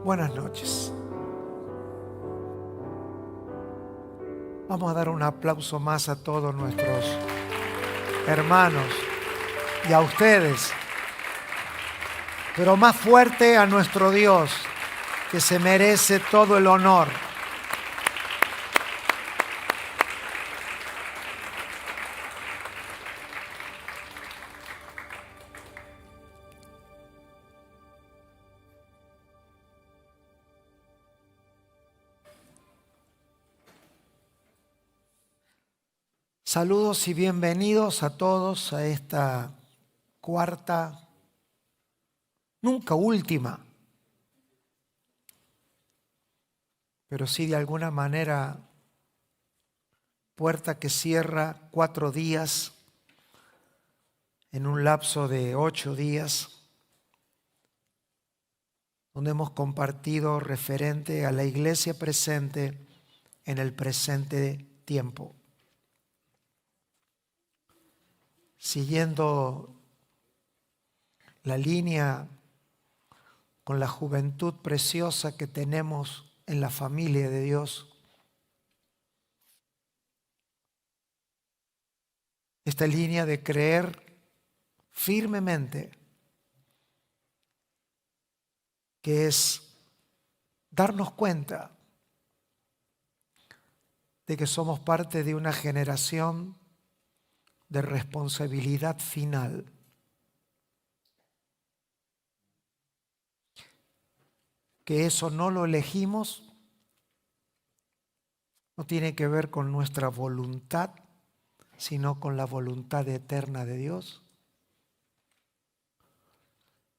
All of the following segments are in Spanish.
Buenas noches. Vamos a dar un aplauso más a todos nuestros hermanos y a ustedes, pero más fuerte a nuestro Dios, que se merece todo el honor. Saludos y bienvenidos a todos a esta cuarta, nunca última, pero sí de alguna manera puerta que cierra 4 días en un lapso de 8 días, donde hemos compartido referente a la iglesia presente en el presente tiempo. Siguiendo la línea con la juventud preciosa que tenemos en la familia de Dios, esta línea de creer firmemente que es darnos cuenta de que somos parte de una generación de responsabilidad final. Que eso no lo elegimos, no tiene que ver con nuestra voluntad, sino con la voluntad eterna de Dios.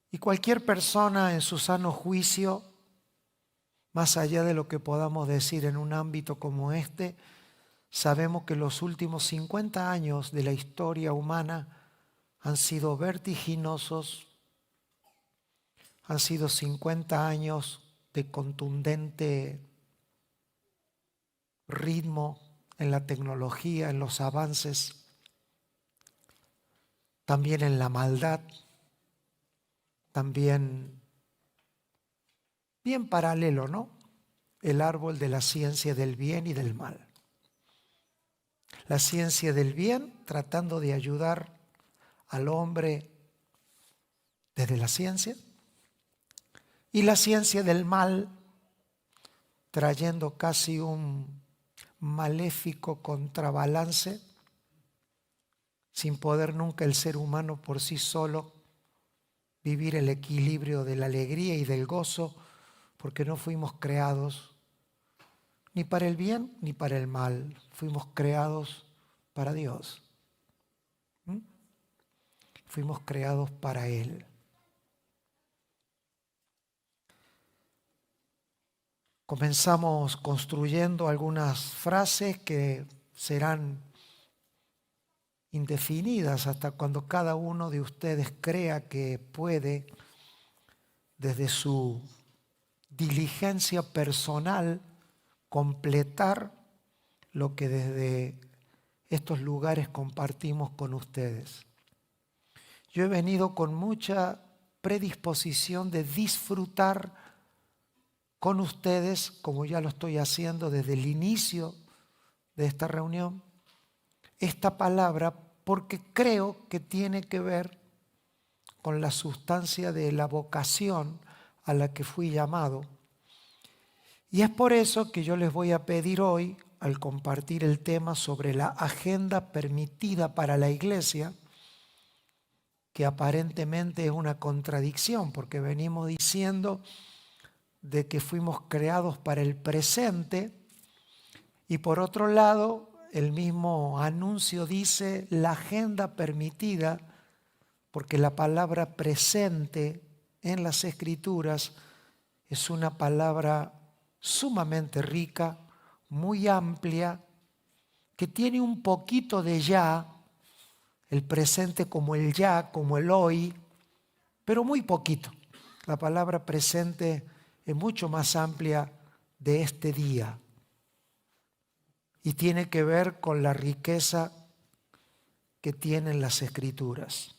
Y cualquier persona en su sano juicio, más allá de lo que podamos decir en un ámbito como este, sabemos que los últimos 50 años de la historia humana han sido vertiginosos, han sido 50 años de contundente ritmo en la tecnología, en los avances, también en la maldad, también bien paralelo, ¿no? El árbol de la ciencia del bien y del mal. La ciencia del bien tratando de ayudar al hombre desde la ciencia, y la ciencia del mal trayendo casi un maléfico contrabalance, sin poder nunca el ser humano por sí solo vivir el equilibrio de la alegría y del gozo, porque no fuimos creados ni para el bien ni para el mal, fuimos creados para Dios. Fuimos creados para Él. Comenzamos construyendo algunas frases que serán indefinidas hasta cuando cada uno de ustedes crea que puede, desde su diligencia personal, completar lo que desde estos lugares compartimos con ustedes. Yo he venido con mucha predisposición de disfrutar con ustedes, como ya lo estoy haciendo desde el inicio de esta reunión, esta palabra, porque creo que tiene que ver con la sustancia de la vocación a la que fui llamado. Y es por eso que yo les voy a pedir hoy, al compartir el tema sobre la agenda permitida para la iglesia, que aparentemente es una contradicción, porque venimos diciendo de que fuimos creados para el presente, y por otro lado, el mismo anuncio dice la agenda permitida, porque la palabra presente en las Escrituras es una palabra sumamente rica, muy amplia, que tiene un poquito de ya, el presente como el ya, como el hoy, pero muy poquito. La palabra presente es mucho más amplia de este día y tiene que ver con la riqueza que tienen las Escrituras.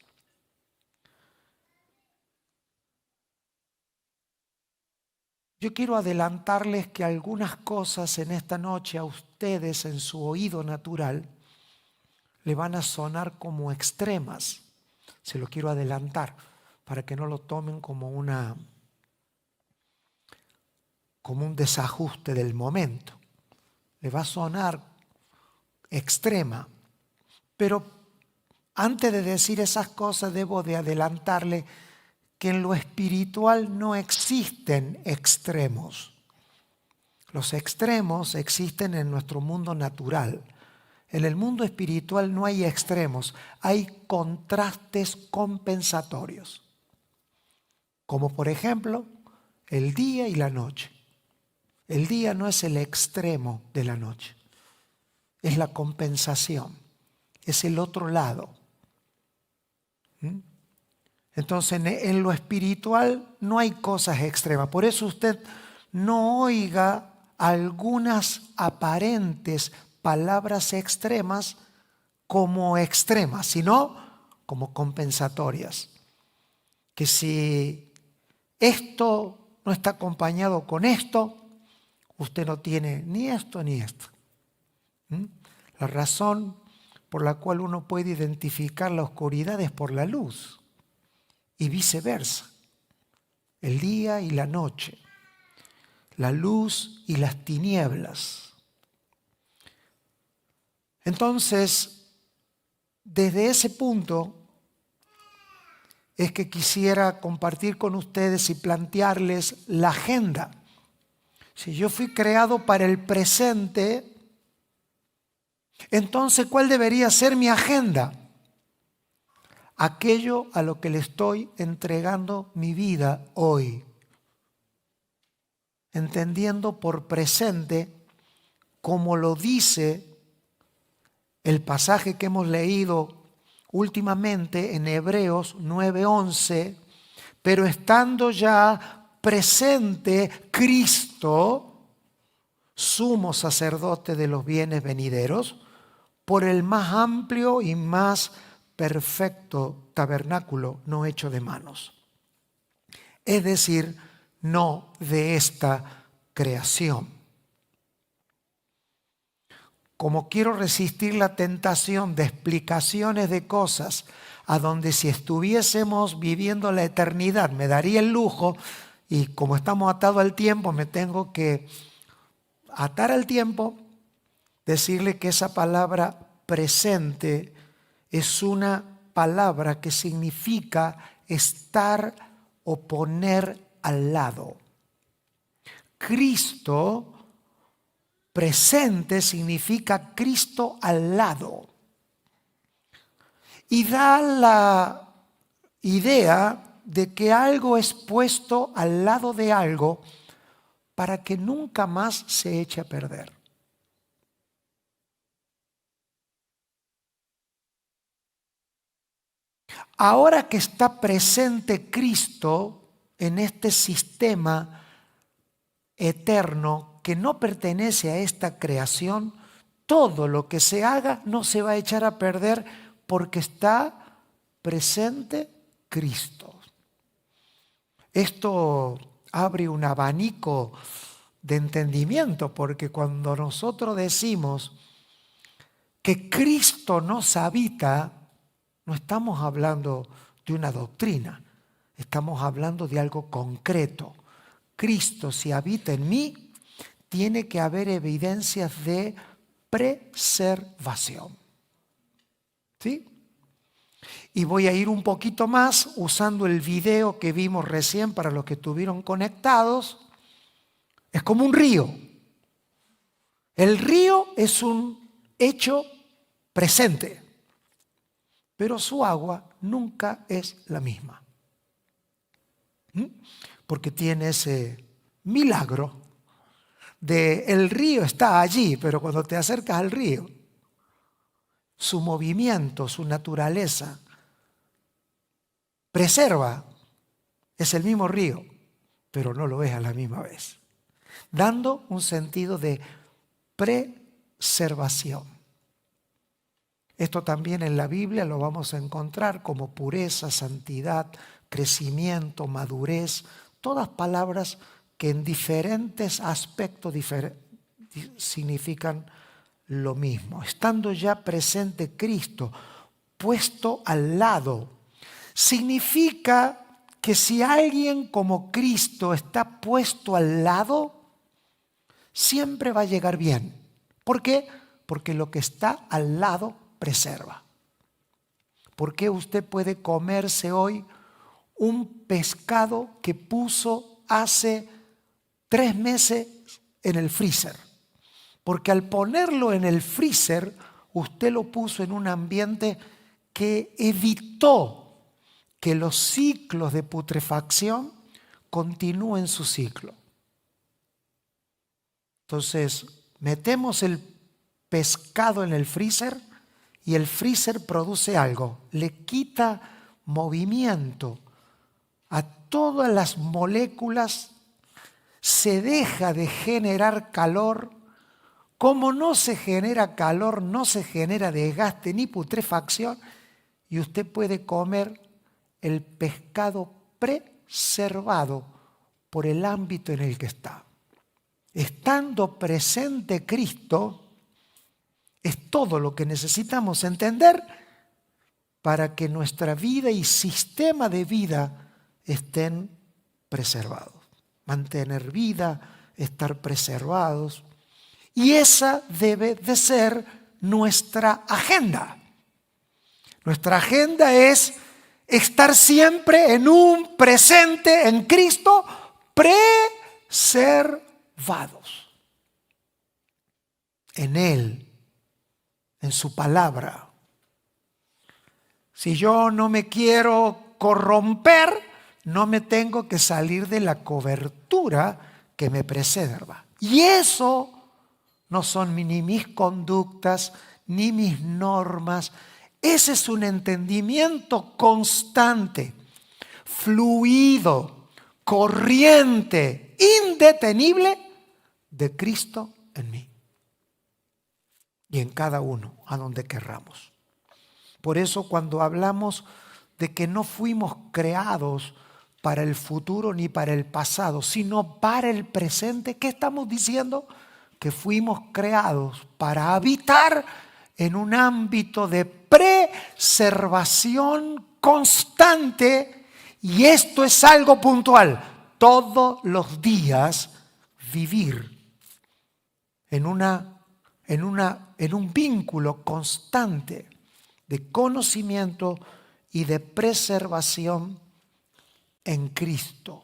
Yo quiero adelantarles que algunas cosas en esta noche a ustedes en su oído natural le van a sonar como extremas. Se lo quiero adelantar para que no lo tomen como un desajuste del momento. Le va a sonar extrema. Pero antes de decir esas cosas debo de adelantarle que en lo espiritual no existen extremos. Los extremos existen en nuestro mundo natural. En el mundo espiritual no hay extremos, hay contrastes compensatorios. Como por ejemplo, el día y la noche. El día no es el extremo de la noche, es la compensación, es el otro lado. Entonces, en lo espiritual no hay cosas extremas. Por eso usted no oiga algunas aparentes palabras extremas como extremas, sino como compensatorias. Que si esto no está acompañado con esto, usted no tiene ni esto ni esto. La razón por la cual uno puede identificar la oscuridad es por la luz y viceversa. El día y la noche, la luz y las tinieblas. Entonces, desde ese punto es que quisiera compartir con ustedes y plantearles la agenda. Si yo fui creado para el presente, entonces ¿cuál debería ser mi agenda? Aquello a lo que le estoy entregando mi vida hoy. Entendiendo por presente, como lo dice el pasaje que hemos leído últimamente en Hebreos 9:11, pero estando ya presente Cristo, sumo sacerdote de los bienes venideros, por el más amplio y más perfecto tabernáculo no hecho de manos. Es decir, no de esta creación. Como quiero resistir la tentación de explicaciones de cosas a donde si estuviésemos viviendo la eternidad me daría el lujo, y como estamos atados al tiempo me tengo que atar al tiempo, decirle que esa palabra presente es una palabra que significa estar o poner al lado. Cristo presente significa Cristo al lado. Y da la idea de que algo es puesto al lado de algo para que nunca más se eche a perder. Ahora que está presente Cristo en este sistema eterno que no pertenece a esta creación, todo lo que se haga no se va a echar a perder porque está presente Cristo. Esto abre un abanico de entendimiento, porque cuando nosotros decimos que Cristo nos habita, no estamos hablando de una doctrina, estamos hablando de algo concreto. Cristo, si habita en mí, tiene que haber evidencias de preservación. ¿Sí? Y voy a ir un poquito más usando el video que vimos recién para los que estuvieron conectados. Es como un río. El río es un hecho presente, pero su agua nunca es la misma. Porque tiene ese milagro de el río está allí, pero cuando te acercas al río, su movimiento, su naturaleza, preserva, es el mismo río, pero no lo es a la misma vez, dando un sentido de preservación. Esto también en la Biblia lo vamos a encontrar como pureza, santidad, crecimiento, madurez, todas palabras que en diferentes aspectos significan lo mismo. Estando ya presente Cristo, puesto al lado, significa que si alguien como Cristo está puesto al lado, siempre va a llegar bien. ¿Por qué? Porque lo que está al lado preserva. ¿Por qué usted puede comerse hoy un pescado que puso hace 3 meses en el freezer? Porque al ponerlo en el freezer, usted lo puso en un ambiente que evitó que los ciclos de putrefacción continúen su ciclo. Entonces, metemos el pescado en el freezer y el freezer produce algo, le quita movimiento a todas las moléculas, se deja de generar calor. Como no se genera calor, no se genera desgaste ni putrefacción, y usted puede comer el pescado preservado por el ámbito en el que está. Estando presente Cristo, es todo lo que necesitamos entender para que nuestra vida y sistema de vida estén preservados. Mantener vida, estar preservados. Y esa debe de ser nuestra agenda. Nuestra agenda es estar siempre en un presente en Cristo preservados. En Él, en su palabra. Si yo no me quiero corromper, no me tengo que salir de la cobertura que me preserva. Y eso no son ni mis conductas, ni mis normas. Ese es un entendimiento constante, fluido, corriente, indetenible de Cristo en mí y en cada uno, a donde querramos. Por eso cuando hablamos de que no fuimos creados para el futuro ni para el pasado, sino para el presente, ¿qué estamos diciendo? Que fuimos creados para habitar en un ámbito de preservación constante, y esto es algo puntual. Todos los días vivir en un vínculo constante de conocimiento y de preservación en Cristo.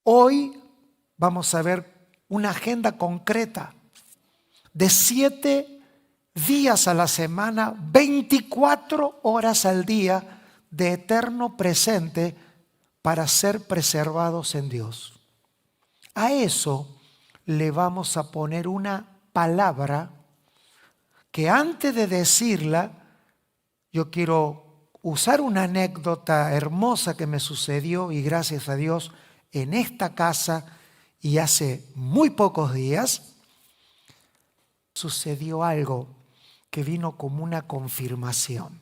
Hoy vamos a ver una agenda concreta de 7 días a la semana, 24 horas al día de eterno presente para ser preservados en Dios. A eso le vamos a poner una palabra que antes de decirla, yo quiero usar una anécdota hermosa que me sucedió, y gracias a Dios, en esta casa, y hace muy pocos días, sucedió algo que vino como una confirmación.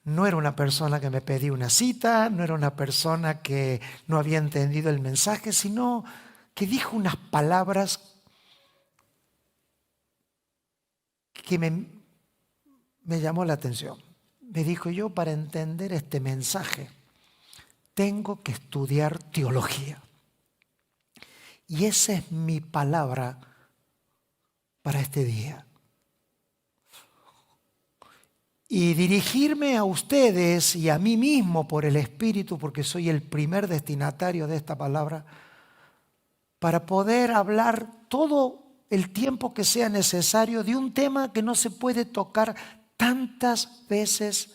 No era una persona que me pedía una cita, no era una persona que no había entendido el mensaje, sino que dijo unas palabras que me llamó la atención. Me dijo: yo para entender este mensaje tengo que estudiar teología. Y esa es mi palabra para este día. Y dirigirme a ustedes y a mí mismo por el Espíritu, porque soy el primer destinatario de esta palabra, para poder hablar todo el tiempo que sea necesario de un tema que no se puede tocar tantas veces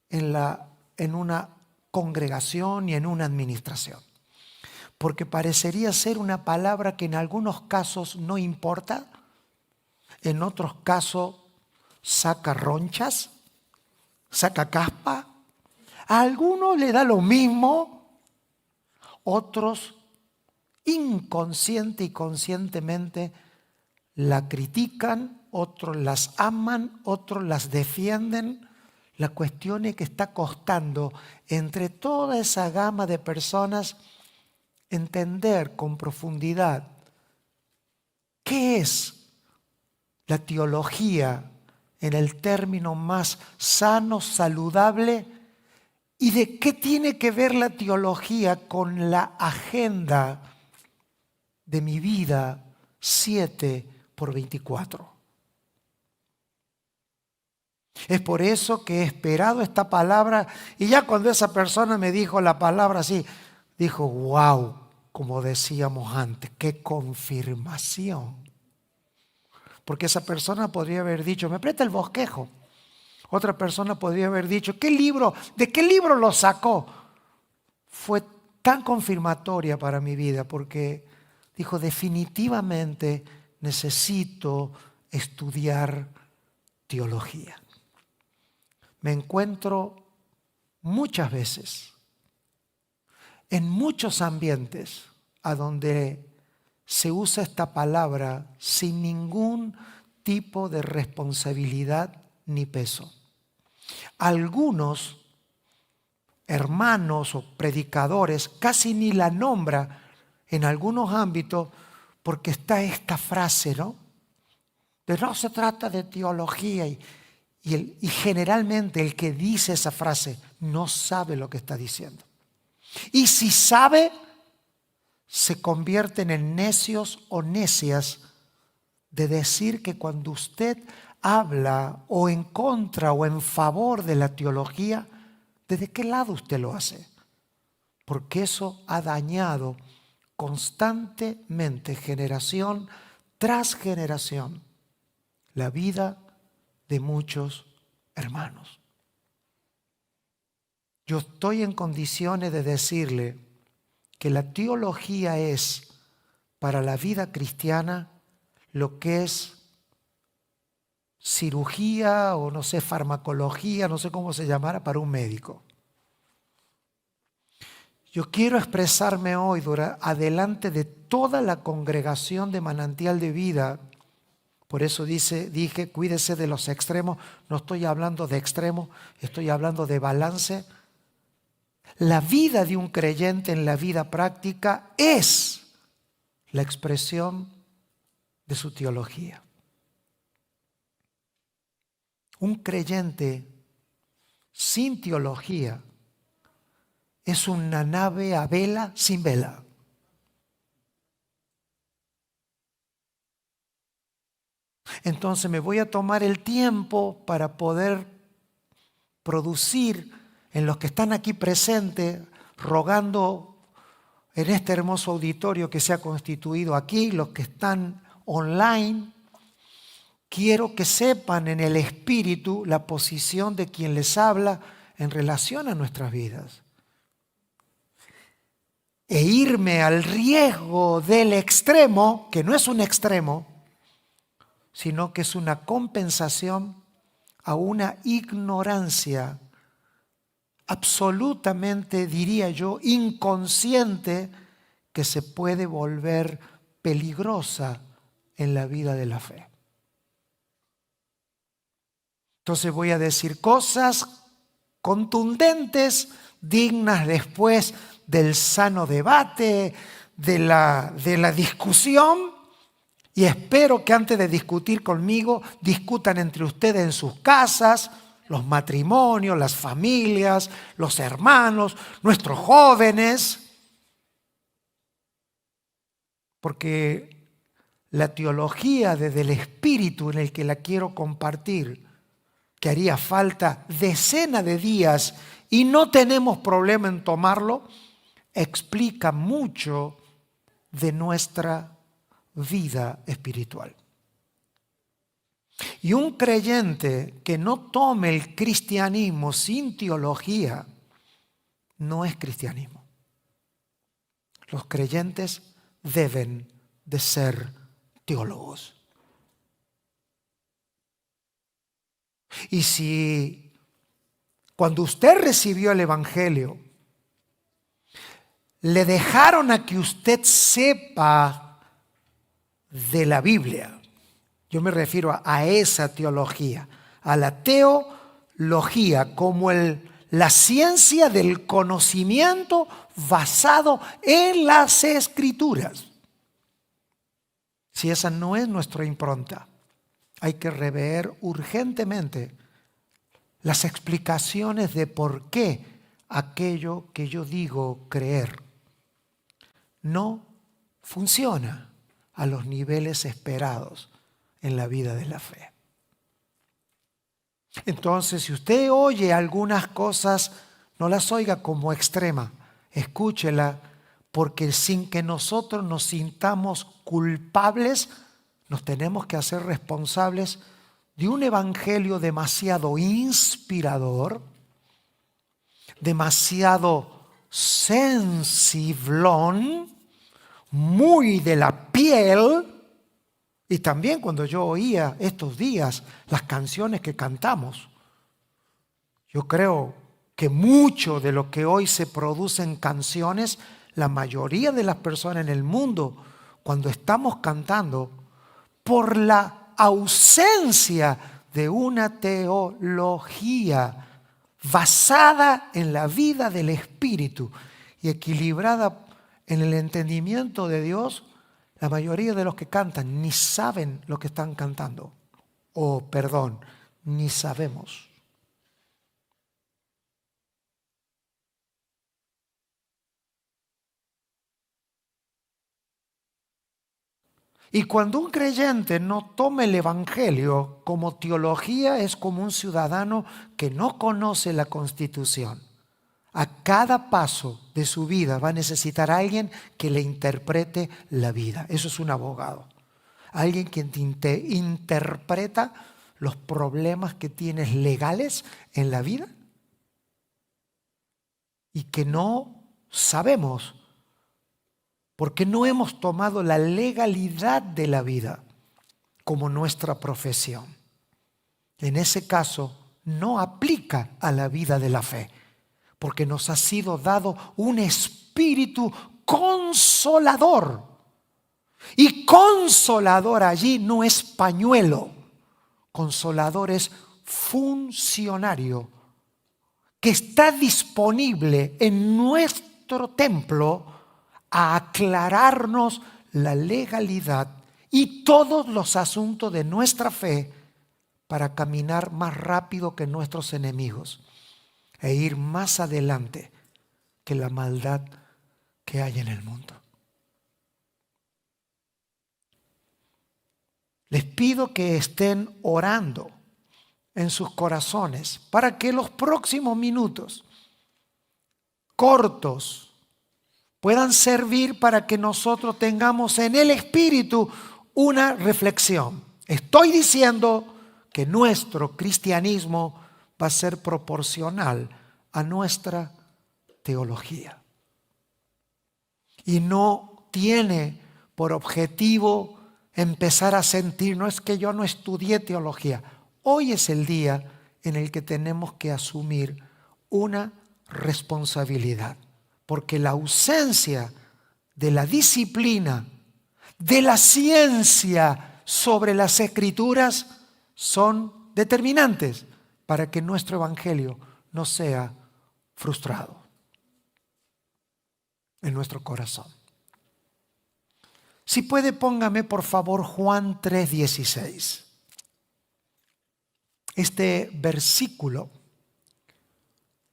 en una congregación y en una administración. Porque parecería ser una palabra que en algunos casos no importa, en otros casos saca ronchas, saca caspa. A algunos le da lo mismo, otros inconsciente y conscientemente la critican, otros las aman, otros las defienden, La cuestión es que está costando entre toda esa gama de personas entender con profundidad qué es la teología en el término más sano, saludable, y de qué tiene que ver la teología con la agenda de mi vida 7x24. Es por eso que he esperado esta palabra, y ya cuando esa persona me dijo la palabra así, dijo, wow, como decíamos antes, qué confirmación. Porque esa persona podría haber dicho, me presta el bosquejo. Otra persona podría haber dicho, ¿qué libro? ¿De qué libro lo sacó? Fue tan confirmatoria para mi vida porque dijo, definitivamente necesito estudiar teología. Me encuentro muchas veces en muchos ambientes a donde se usa esta palabra sin ningún tipo de responsabilidad ni peso. Algunos hermanos o predicadores casi ni la nombra en algunos ámbitos porque está esta frase, ¿no? De no se trata de teología y generalmente el que dice esa frase no sabe lo que está diciendo. Y si sabe, se convierten en necios o necias de decir que cuando usted habla o en contra o en favor de la teología, ¿desde qué lado usted lo hace? Porque eso ha dañado constantemente, generación tras generación, la vida de muchos hermanos. Yo estoy en condiciones de decirle que la teología es para la vida cristiana lo que es cirugía o no sé, farmacología, no sé cómo se llamara para un médico. Yo quiero expresarme hoy adelante de toda la congregación de Manantial de Vida. Por eso dije, cuídese de los extremos. No estoy hablando de extremos, estoy hablando de balance. La vida de un creyente en la vida práctica es la expresión de su teología. Un creyente sin teología es una nave a vela sin vela. Entonces me voy a tomar el tiempo para poder producir en los que están aquí presentes, rogando en este hermoso auditorio que se ha constituido aquí, los que están online, quiero que sepan en el espíritu la posición de quien les habla en relación a nuestras vidas. E irme al riesgo del extremo, que no es un extremo, sino que es una compensación a una ignorancia absolutamente, diría yo, inconsciente, que se puede volver peligrosa en la vida de la fe. Entonces voy a decir cosas contundentes, dignas después del sano debate, de la discusión, y espero que antes de discutir conmigo, discutan entre ustedes en sus casas, los matrimonios, las familias, los hermanos, nuestros jóvenes, porque la teología desde el espíritu en el que la quiero compartir, que haría falta decenas de días y no tenemos problema en tomarlo, explica mucho de nuestra vida espiritual. Y un creyente que no tome el cristianismo sin teología no es cristianismo. Los creyentes deben de ser teólogos. Y si cuando usted recibió el Evangelio, le dejaron a que usted sepa de la Biblia, yo me refiero a esa teología, a la logía, como la ciencia del conocimiento basado en las Escrituras. Si esa no es nuestra impronta, hay que rever urgentemente las explicaciones de por qué aquello que yo digo creer no funciona a los niveles esperados en la vida de la fe. Entonces, si usted oye algunas cosas, no las oiga como extrema, escúchela, porque sin que nosotros nos sintamos culpables, nos tenemos que hacer responsables de un evangelio demasiado inspirador, demasiado sensiblón, muy de la piel. Y también cuando yo oía estos días las canciones que cantamos, yo creo que mucho de lo que hoy se produce en canciones, la mayoría de las personas en el mundo, cuando estamos cantando, por la ausencia de una teología basada en la vida del Espíritu y equilibrada en el entendimiento de Dios, la mayoría de los que cantan ni saben lo que están cantando. Ni sabemos. Y cuando un creyente no tome el Evangelio como teología, es como un ciudadano que no conoce la Constitución. A cada paso de su vida va a necesitar a alguien que le interprete la vida. Eso es un abogado. Alguien que te interpreta los problemas que tienes legales en la vida y que no sabemos porque no hemos tomado la legalidad de la vida como nuestra profesión. En ese caso, no aplica a la vida de la fe, porque nos ha sido dado un espíritu consolador. Y consolador allí no es pañuelo, consolador es funcionario, que está disponible en nuestro templo a aclararnos la legalidad y todos los asuntos de nuestra fe para caminar más rápido que nuestros enemigos e ir más adelante que la maldad que hay en el mundo. Les pido que estén orando en sus corazones para que los próximos minutos cortos puedan servir para que nosotros tengamos en el Espíritu una reflexión. Estoy diciendo que nuestro cristianismo va a ser proporcional a nuestra teología. Y no tiene por objetivo empezar a sentir, no es que yo no estudié teología. Hoy es el día en el que tenemos que asumir una responsabilidad. Porque la ausencia de la disciplina, de la ciencia sobre las Escrituras son determinantes para que nuestro evangelio no sea frustrado en nuestro corazón. Si puede, póngame por favor Juan 3:16. Este versículo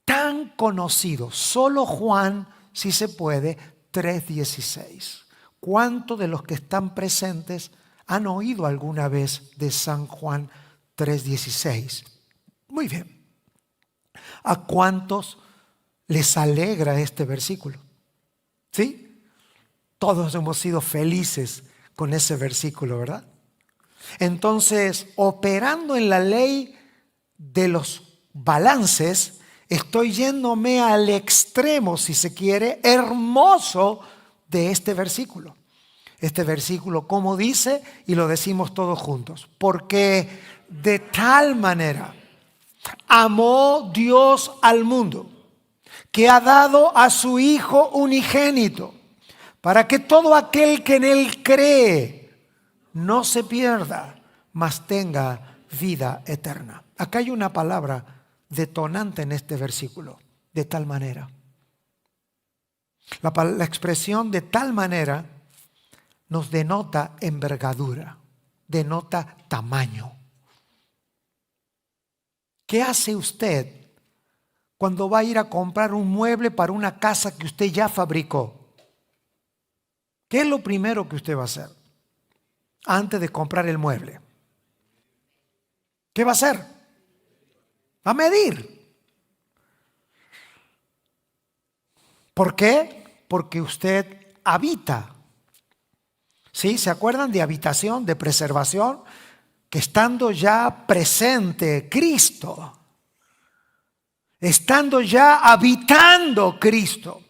tan conocido, solo Juan, si se puede, 3:16. ¿Cuántos de los que están presentes han oído alguna vez de San Juan 3:16? Muy bien. ¿A cuántos les alegra este versículo? ¿Sí? Todos hemos sido felices con ese versículo, ¿verdad? Entonces, operando en la ley de los balances, estoy yéndome al extremo, si se quiere, hermoso de este versículo. Este versículo, como dice, y lo decimos todos juntos, porque de tal manera amó Dios al mundo, que ha dado a su Hijo unigénito, para que todo aquel que en Él cree no se pierda, mas tenga vida eterna. Acá hay una palabra detonante en este versículo. De tal manera. La expresión de tal manera nos denota envergadura, denota tamaño. ¿Qué hace usted cuando va a ir a comprar un mueble para una casa que usted ya fabricó? ¿Qué es lo primero que usted va a hacer antes de comprar el mueble? ¿Qué va a hacer? Va a medir. ¿Por qué? Porque usted habita. ¿Sí? ¿Se acuerdan de habitación, de preservación? Que estando ya presente Cristo, estando ya habitando Cristo,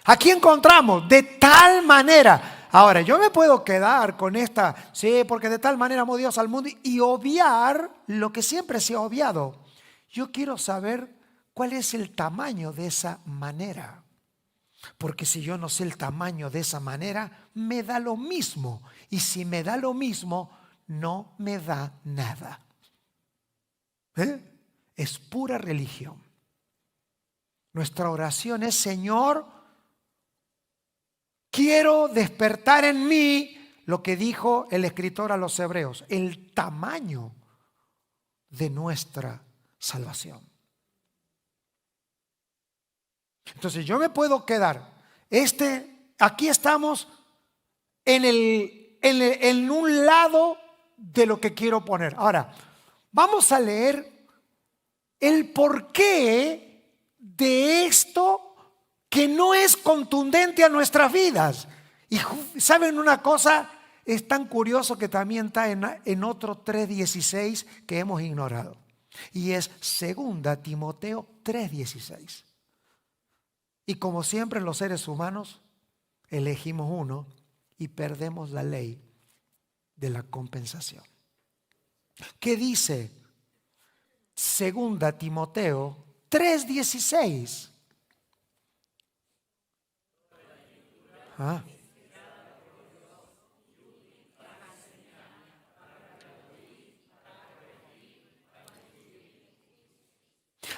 aquí encontramos de tal manera. Ahora, yo me puedo quedar con esta, sí, porque de tal manera amó Dios al mundo y obviar lo que siempre se ha obviado. Yo quiero saber cuál es el tamaño de esa manera. Porque si yo no sé el tamaño de esa manera, me da lo mismo. Y si me da lo mismo, no me da nada. Es pura religión. Nuestra oración es: Señor, quiero despertar en mí lo que dijo el escritor a los Hebreos, el tamaño de nuestra salvación. Entonces yo me puedo quedar. Aquí estamos en un lado de lo que quiero poner. Ahora, vamos a leer el porqué de esto que no es contundente a nuestras vidas. Y ¿saben una cosa? Es tan curioso que también está en otro 3:16 que hemos ignorado. Y es 2 Timoteo 3:16. Y como siempre los seres humanos elegimos uno y perdemos la ley de la compensación. ¿Qué dice 2 Timoteo 3:16?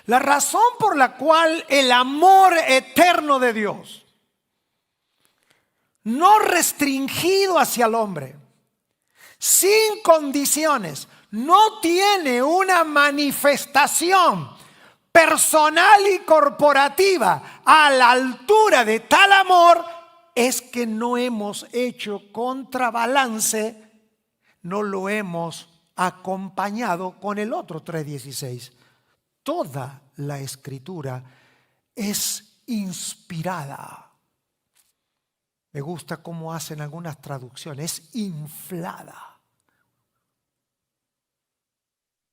La razón por la cual el amor eterno de Dios, no restringido hacia el hombre, sin condiciones, no tiene una manifestación personal y corporativa a la altura de tal amor, es que no hemos hecho contrabalance, no lo hemos acompañado con el otro 3:16. Toda la escritura es inspirada. Me gusta cómo hacen algunas traducciones, es inflada.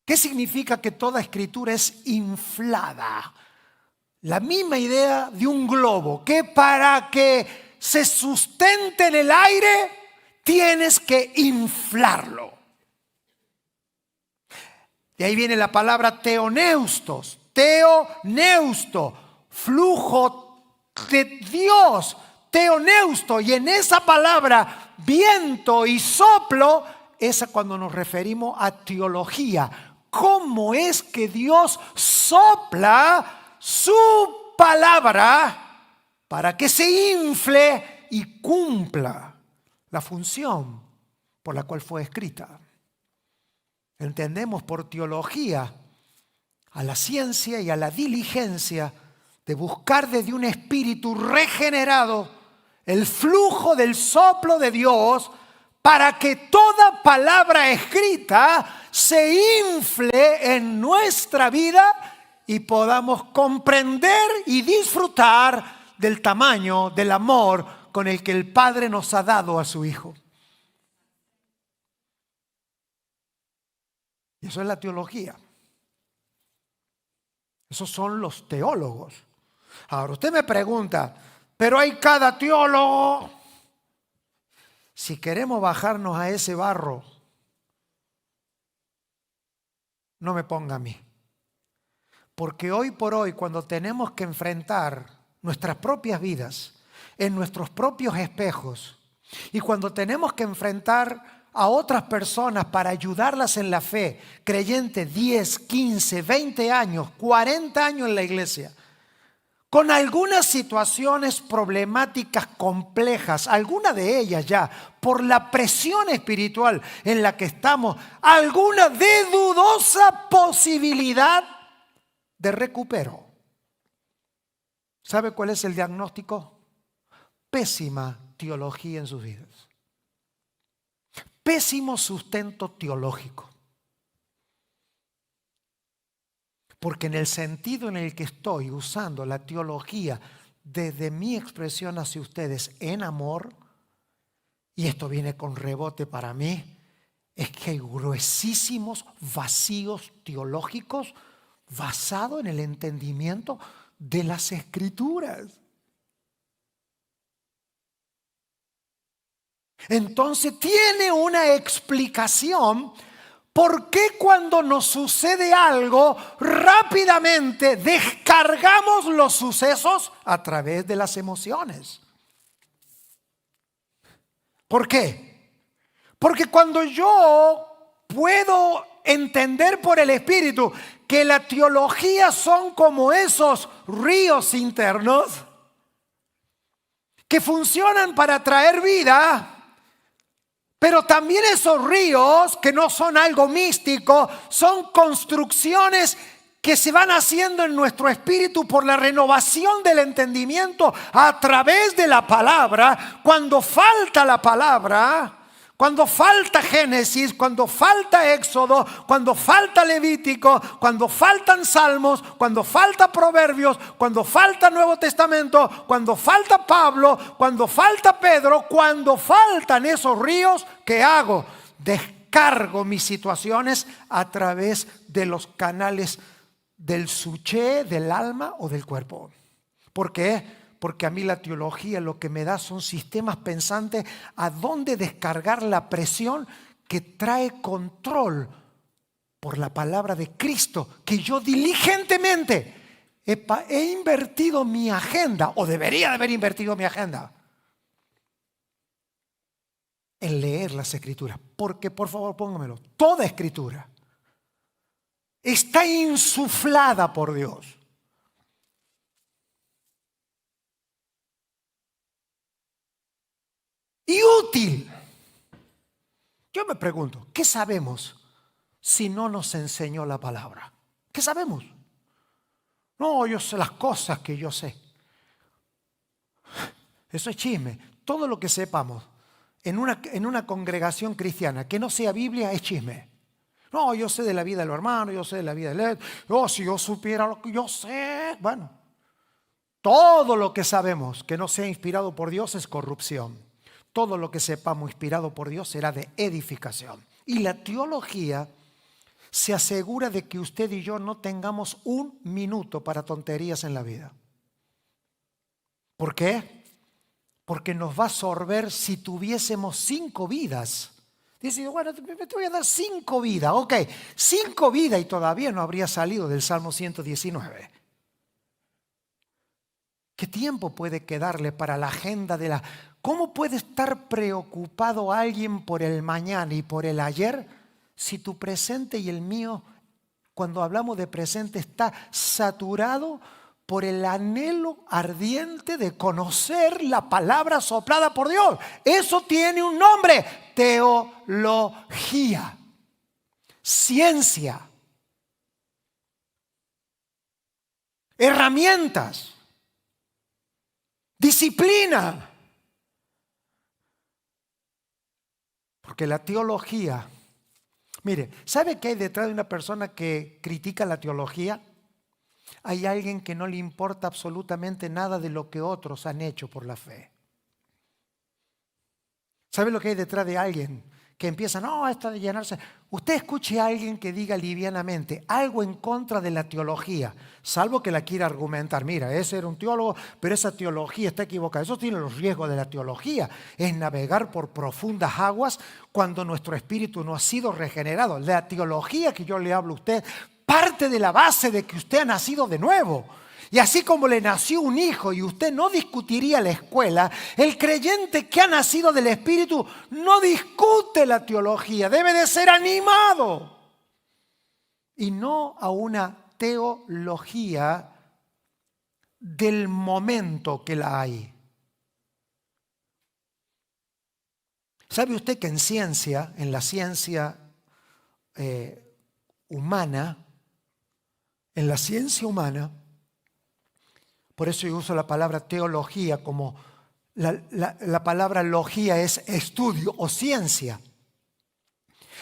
¿Qué significa que toda escritura es inflada? La misma idea de un globo, que para que se sustente en el aire tienes que inflarlo. De ahí viene la palabra teoneustos, flujo de Dios, teoneusto. Y en esa palabra viento y soplo, esa cuando nos referimos a teología. ¿Cómo es que Dios sopla su palabra para que se infle y cumpla la función por la cual fue escrita? Entendemos por teología a la ciencia y a la diligencia de buscar desde un espíritu regenerado el flujo del soplo de Dios para que toda palabra escrita se infle en nuestra vida y podamos comprender y disfrutar del tamaño del amor con el que el Padre nos ha dado a su Hijo. Y eso es la teología. Esos son los teólogos. Ahora usted me pregunta, pero hay cada teólogo. Si queremos bajarnos a ese barro, no me ponga a mí. Porque hoy por hoy, cuando tenemos que enfrentar nuestras propias vidas en nuestros propios espejos, y cuando tenemos que enfrentar a otras personas para ayudarlas en la fe, creyente 10, 15, 20 años, 40 años en la iglesia, con algunas situaciones problemáticas complejas, algunas de ellas ya, por la presión espiritual en la que estamos, algunas de dudosa posibilidad de recupero. ¿Sabe cuál es el diagnóstico? Pésima teología en sus vidas. Pésimo sustento teológico. Porque en el sentido en el que estoy usando la teología desde mi expresión hacia ustedes en amor, y esto viene con rebote para mí, es que hay gruesísimos vacíos teológicos basados en el entendimiento de las Escrituras. Entonces tiene una explicación por qué cuando nos sucede algo rápidamente descargamos los sucesos a través de las emociones. ¿Por qué? Porque cuando yo puedo entender por el Espíritu que la teología son como esos ríos internos que funcionan para traer vida, pero también esos ríos, que no son algo místico, son construcciones que se van haciendo en nuestro espíritu por la renovación del entendimiento a través de la palabra. Cuando falta la palabra, cuando falta Génesis, cuando falta Éxodo, cuando falta Levítico, cuando faltan Salmos, cuando falta Proverbios, cuando falta Nuevo Testamento, cuando falta Pablo, cuando falta Pedro, cuando faltan esos ríos, ¿qué hago? Descargo mis situaciones a través de los canales del suché, del alma o del cuerpo. ¿Por qué? Porque a mí la teología lo que me da son sistemas pensantes a dónde descargar la presión que trae control por la palabra de Cristo, que yo diligentemente he invertido mi agenda, o debería de haber invertido mi agenda, en leer las Escrituras. Porque, por favor, póngamelo, toda Escritura está insuflada por Dios. Y útil. Yo me pregunto, ¿qué sabemos si no nos enseñó la palabra? ¿Qué sabemos? No, yo sé las cosas que yo sé. Eso es chisme. Todo lo que sepamos en una congregación cristiana que no sea Biblia es chisme. No, yo sé de la vida de los hermanos, yo sé de la vida de él. Oh, si yo supiera lo que yo sé. Bueno, todo lo que sabemos que no sea inspirado por Dios es corrupción. Todo lo que sepamos inspirado por Dios será de edificación. Y la teología se asegura de que usted y yo no tengamos un minuto para tonterías en la vida. ¿Por qué? Porque nos va a absorber si tuviésemos 5 vidas. Dice, bueno, te voy a dar 5 vidas. Ok, 5 vidas y todavía no habría salido del Salmo 119. ¿Qué tiempo puede quedarle para la agenda de la... ¿Cómo puede estar preocupado alguien por el mañana y por el ayer si tu presente y el mío, cuando hablamos de presente, está saturado por el anhelo ardiente de conocer la palabra soplada por Dios? Eso tiene un nombre: teología, ciencia, herramientas, disciplina. Porque la teología, mire, ¿sabe qué hay detrás de una persona que critica la teología? Hay alguien que no le importa absolutamente nada de lo que otros han hecho por la fe. ¿Sabe lo que hay detrás de alguien que empieza, no, esto de llenarse? Usted escuche a alguien que diga livianamente algo en contra de la teología, salvo que la quiera argumentar. Mira, ese era un teólogo, pero esa teología está equivocada. Eso tiene los riesgos de la teología. Es navegar por profundas aguas cuando nuestro espíritu no ha sido regenerado. La teología que yo le hablo a usted parte de la base de que usted ha nacido de nuevo. Y así como le nació un hijo y usted no discutiría la escuela, el creyente que ha nacido del Espíritu no discute la teología, debe de ser animado. Y no a una teología del momento que la hay. ¿Sabe usted que en la ciencia humana, por eso yo uso la palabra teología como la palabra logía es estudio o ciencia.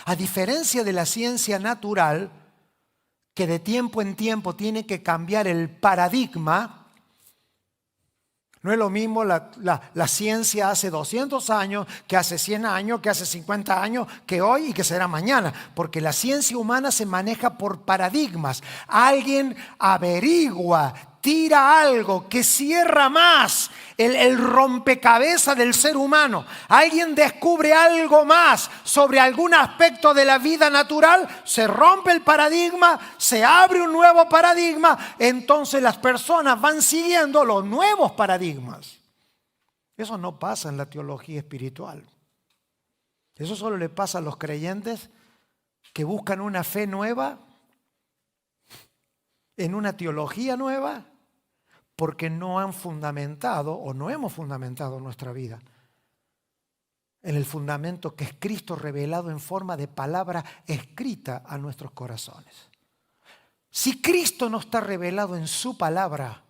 A diferencia de la ciencia natural, que de tiempo en tiempo tiene que cambiar el paradigma. No es lo mismo la ciencia hace 200 años, que hace 100 años, que hace 50 años, que hoy y que será mañana. Porque la ciencia humana se maneja por paradigmas. Alguien averigua, tira algo que cierra más el rompecabezas del ser humano. Alguien descubre algo más sobre algún aspecto de la vida natural, se rompe el paradigma, se abre un nuevo paradigma, entonces las personas van siguiendo los nuevos paradigmas. Eso no pasa en la teología espiritual. Eso solo le pasa a los creyentes que buscan una fe nueva, en una teología nueva, porque no han fundamentado o no hemos fundamentado nuestra vida en el fundamento que es Cristo revelado en forma de palabra escrita a nuestros corazones. Si Cristo no está revelado en su palabra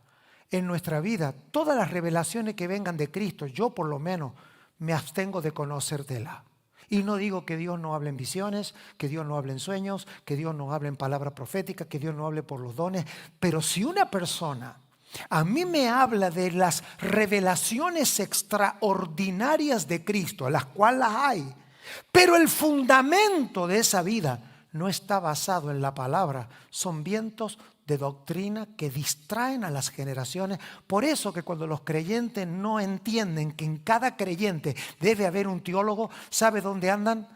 en nuestra vida, todas las revelaciones que vengan de Cristo, yo por lo menos me abstengo de conocértela. Y no digo que Dios no hable en visiones, que Dios no hable en sueños, que Dios no hable en palabra profética, que Dios no hable por los dones. Pero si una persona a mí me habla de las revelaciones extraordinarias de Cristo, las cuales las hay, pero el fundamento de esa vida no está basado en la palabra, son vientos de doctrina que distraen a las generaciones. Por eso que cuando los creyentes no entienden que en cada creyente debe haber un teólogo, ¿sabe dónde andan?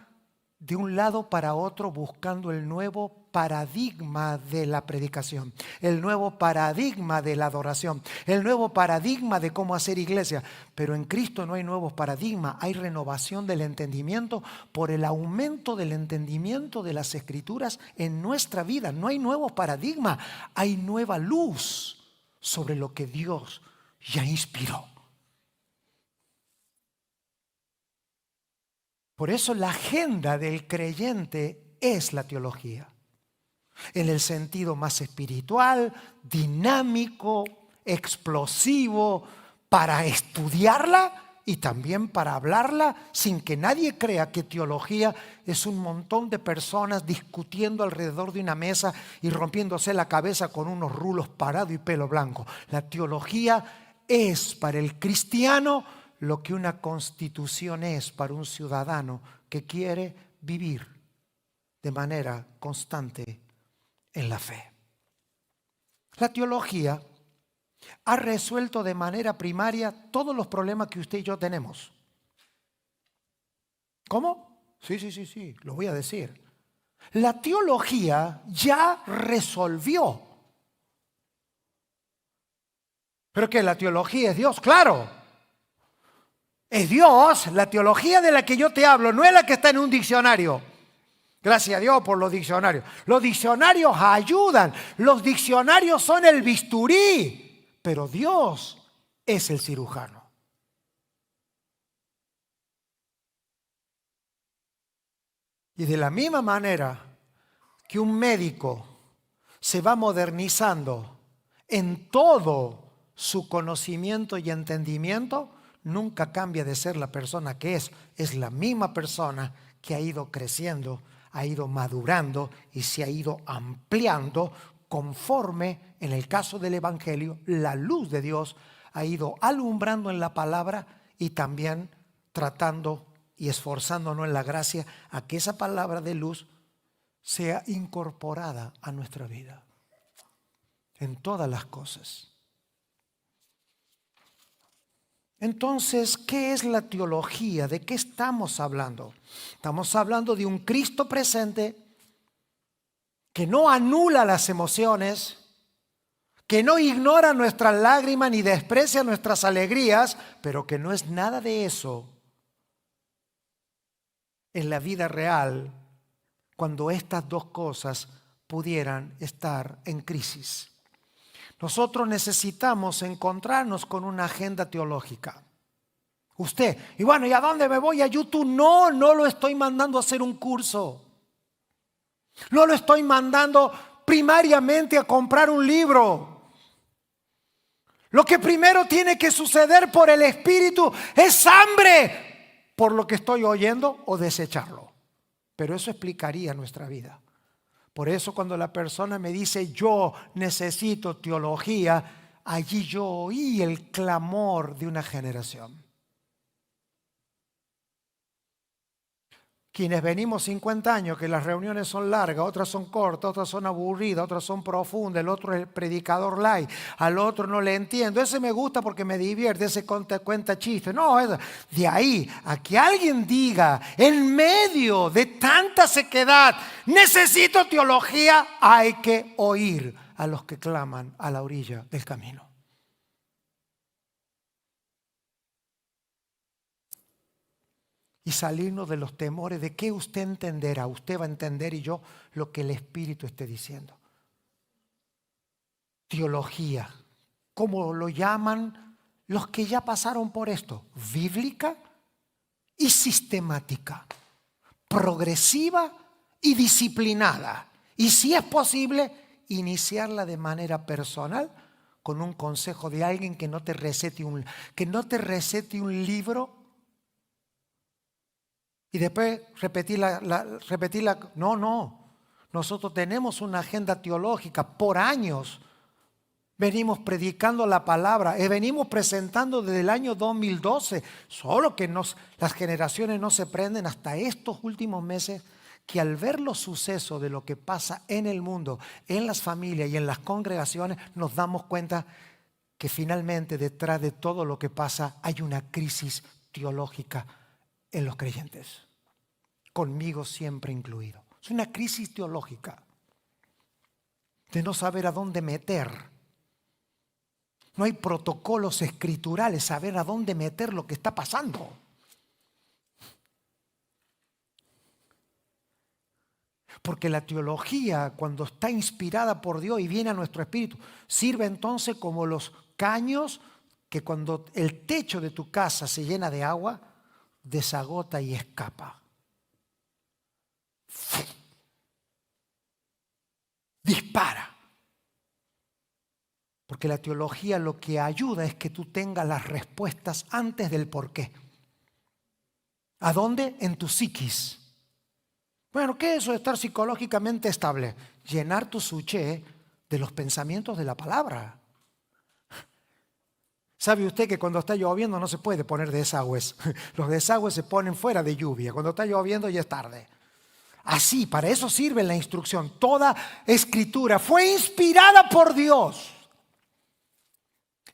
De un lado para otro buscando el nuevo paradigma de la predicación, el nuevo paradigma de la adoración, el nuevo paradigma de cómo hacer iglesia. Pero en Cristo no hay nuevos paradigmas, hay renovación del entendimiento por el aumento del entendimiento de las Escrituras en nuestra vida. No hay nuevos paradigmas, hay nueva luz sobre lo que Dios ya inspiró. Por eso la agenda del creyente es la teología, en el sentido más espiritual, dinámico, explosivo, para estudiarla y también para hablarla sin que nadie crea que teología es un montón de personas discutiendo alrededor de una mesa y rompiéndose la cabeza con unos rulos parados y pelo blanco. La teología es para el cristiano lo que una constitución es para un ciudadano que quiere vivir de manera constante en la fe. La teología ha resuelto de manera primaria todos los problemas que usted y yo tenemos. ¿Cómo? Sí, lo voy a decir. La teología ya resolvió. ¿Pero qué? ¿La teología es Dios? ¡Claro! Es Dios. La teología de la que yo te hablo no es la que está en un diccionario. Gracias a Dios por los diccionarios. Los diccionarios ayudan. Los diccionarios son el bisturí. Pero Dios es el cirujano. Y de la misma manera que un médico se va modernizando en todo su conocimiento y entendimiento, nunca cambia de ser la persona que es. Es la misma persona que ha ido creciendo, ha ido madurando y se ha ido ampliando conforme, en el caso del Evangelio, la luz de Dios ha ido alumbrando en la palabra y también tratando y esforzándonos en la gracia a que esa palabra de luz sea incorporada a nuestra vida en todas las cosas. Entonces, ¿qué es la teología? ¿De qué estamos hablando? Estamos hablando de un Cristo presente que no anula las emociones, que no ignora nuestras lágrimas ni desprecia nuestras alegrías, pero que no es nada de eso en la vida real cuando estas dos cosas pudieran estar en crisis. Nosotros necesitamos encontrarnos con una agenda teológica. Usted, y bueno, ¿y a dónde me voy? ¿A YouTube? No, no lo estoy mandando a hacer un curso. No lo estoy mandando primariamente a comprar un libro. Lo que primero tiene que suceder por el Espíritu es hambre por lo que estoy oyendo o desecharlo. Pero eso explicaría nuestra vida. Por eso cuando la persona me dice yo necesito teología, allí yo oí el clamor de una generación. Quienes venimos 50 años, que las reuniones son largas, otras son cortas, otras son aburridas, otras son profundas, el otro es el predicador light, al otro no le entiendo, ese me gusta porque me divierte, ese cuenta chistes. No, de ahí a que alguien diga, en medio de tanta sequedad, necesito teología, hay que oír a los que claman a la orilla del camino. Y salirnos de los temores de que usted entenderá, usted va a entender y yo lo que el Espíritu esté diciendo. Teología, como lo llaman los que ya pasaron por esto, bíblica y sistemática, progresiva y disciplinada. Y si es posible, iniciarla de manera personal con un consejo de alguien que no te recete un libro. Y después repetirla. No. Nosotros tenemos una agenda teológica por años. Venimos predicando la palabra. Venimos presentando desde el año 2012. Solo que las generaciones no se prenden hasta estos últimos meses, que al ver los sucesos de lo que pasa en el mundo, en las familias y en las congregaciones, nos damos cuenta que finalmente detrás de todo lo que pasa hay una crisis teológica en los creyentes, conmigo siempre incluido. Es una crisis teológica de no saber a dónde meter. No hay protocolos escriturales, saber a dónde meter lo que está pasando. Porque la teología, cuando está inspirada por Dios y viene a nuestro espíritu, sirve entonces como los caños que cuando el techo de tu casa se llena de agua, desagota y escapa. Dispara. Porque la teología lo que ayuda es que tú tengas las respuestas antes del por qué. ¿A dónde? En tu psiquis. Bueno, ¿qué es eso de estar psicológicamente estable? Llenar tu suché de los pensamientos de la palabra. ¿Sabe usted que cuando está lloviendo no se puede poner desagües? Los desagües se ponen fuera de lluvia. Cuando está lloviendo ya es tarde. Así, para eso sirve la instrucción. Toda escritura fue inspirada por Dios.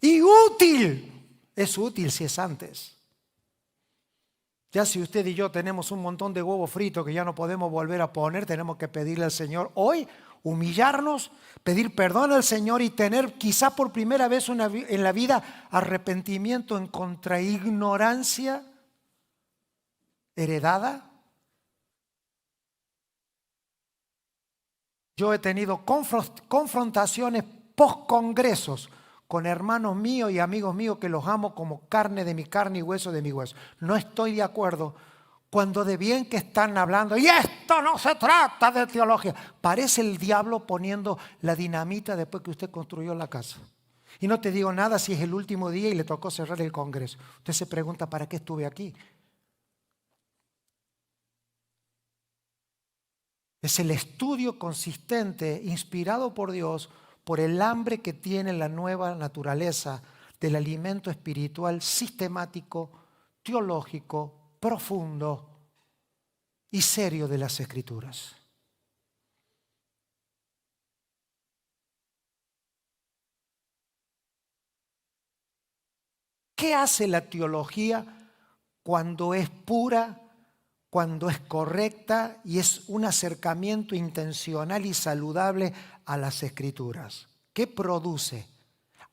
Y útil. Es útil si es antes. Ya si usted y yo tenemos un montón de huevo frito que ya no podemos volver a poner, tenemos que pedirle al Señor hoy, humillarnos, pedir perdón al Señor y tener quizá por primera vez en la vida arrepentimiento en contra ignorancia heredada. Yo he tenido confrontaciones post-congresos con hermanos míos y amigos míos que los amo como carne de mi carne y hueso de mi hueso. No estoy de acuerdo cuando de bien que están hablando, y esto no se trata de teología. Parece el diablo poniendo la dinamita después que usted construyó la casa. Y no te digo nada si es el último día y le tocó cerrar el congreso. Usted se pregunta, ¿para qué estuve aquí? Es el estudio consistente, inspirado por Dios, por el hambre que tiene la nueva naturaleza del alimento espiritual sistemático, teológico, profundo y serio de las Escrituras. ¿Qué hace la teología cuando es pura, cuando es correcta y es un acercamiento intencional y saludable a las Escrituras? ¿Qué produce?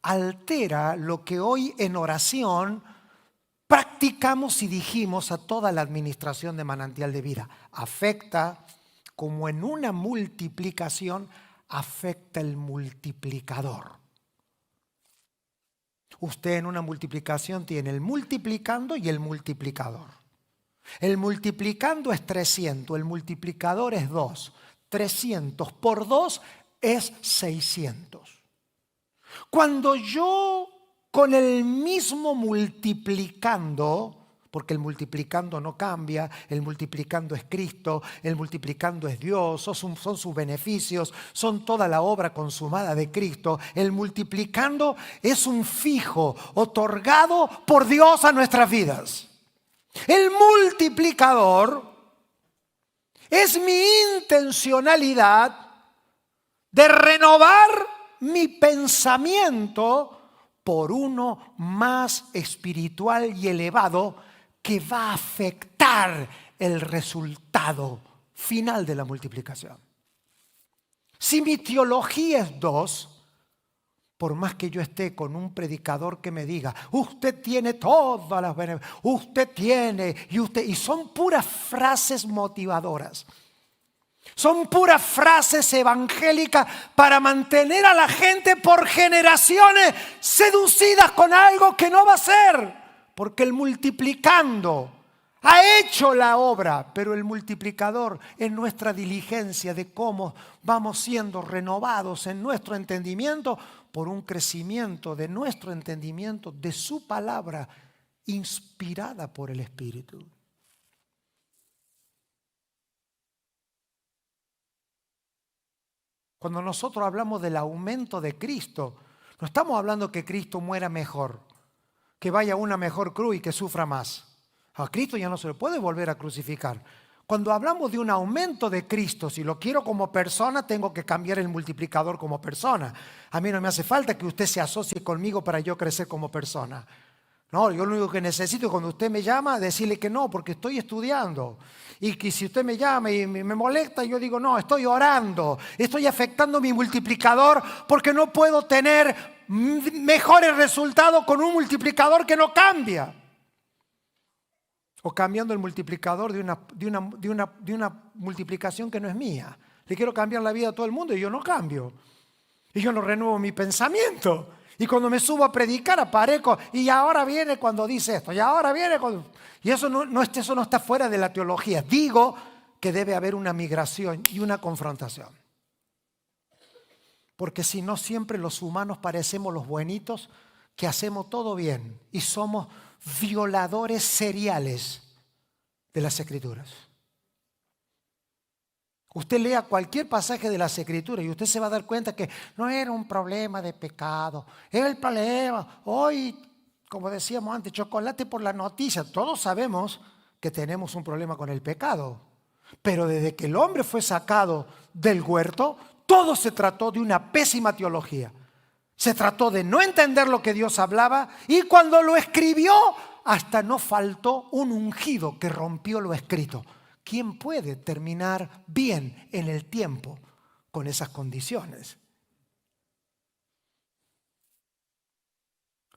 Altera lo que hoy en oración practicamos y dijimos a toda la administración de Manantial de Vida. Afecta, como en una multiplicación, afecta el multiplicador. Usted en una multiplicación tiene el multiplicando y el multiplicador. El multiplicando es 300, el multiplicador es 2. 300 por 2 es 600. Cuando yo con el mismo multiplicando, porque el multiplicando no cambia, el multiplicando es Cristo, el multiplicando es Dios, son sus beneficios, son toda la obra consumada de Cristo. El multiplicando es un fijo otorgado por Dios a nuestras vidas. El multiplicador es mi intencionalidad de renovar mi pensamiento por uno más espiritual y elevado que va a afectar el resultado final de la multiplicación. Si mi teología es 2, por más que yo esté con un predicador que me diga, usted tiene todas las beneficios, usted tiene, y son puras frases motivadoras. Son puras frases evangélicas para mantener a la gente por generaciones seducidas con algo que no va a ser. Porque el multiplicando ha hecho la obra, pero el multiplicador es nuestra diligencia de cómo vamos siendo renovados en nuestro entendimiento por un crecimiento de nuestro entendimiento de su palabra inspirada por el Espíritu. Cuando nosotros hablamos del aumento de Cristo, no estamos hablando que Cristo muera mejor, que vaya a una mejor cruz y que sufra más. A Cristo ya no se le puede volver a crucificar. Cuando hablamos de un aumento de Cristo, si lo quiero como persona, tengo que cambiar el multiplicador como persona. A mí no me hace falta que usted se asocie conmigo para yo crecer como persona. No, yo lo único que necesito cuando usted me llama, decirle que no, porque estoy estudiando. Y que si usted me llama y me molesta, yo digo, no, estoy orando. Estoy afectando mi multiplicador porque no puedo tener mejores resultados con un multiplicador que no cambia. O cambiando el multiplicador de una multiplicación que no es mía. Le quiero cambiar la vida a todo el mundo y yo no cambio. Y yo no renuevo mi pensamiento. Y cuando me subo a predicar aparezco y ahora viene cuando dice esto, y ahora viene cuando... Y eso no está fuera de la teología. Digo que debe haber una migración y una confrontación. Porque si no, siempre los humanos parecemos los buenitos que hacemos todo bien y somos violadores seriales de las Escrituras. Usted lea cualquier pasaje de las Escrituras y usted se va a dar cuenta que no era un problema de pecado. Era el problema. Hoy, como decíamos antes, chocolate por la noticia. Todos sabemos que tenemos un problema con el pecado. Pero desde que el hombre fue sacado del huerto, todo se trató de una pésima teología. Se trató de no entender lo que Dios hablaba y cuando lo escribió, hasta no faltó un ungido que rompió lo escrito. ¿Quién puede terminar bien en el tiempo con esas condiciones?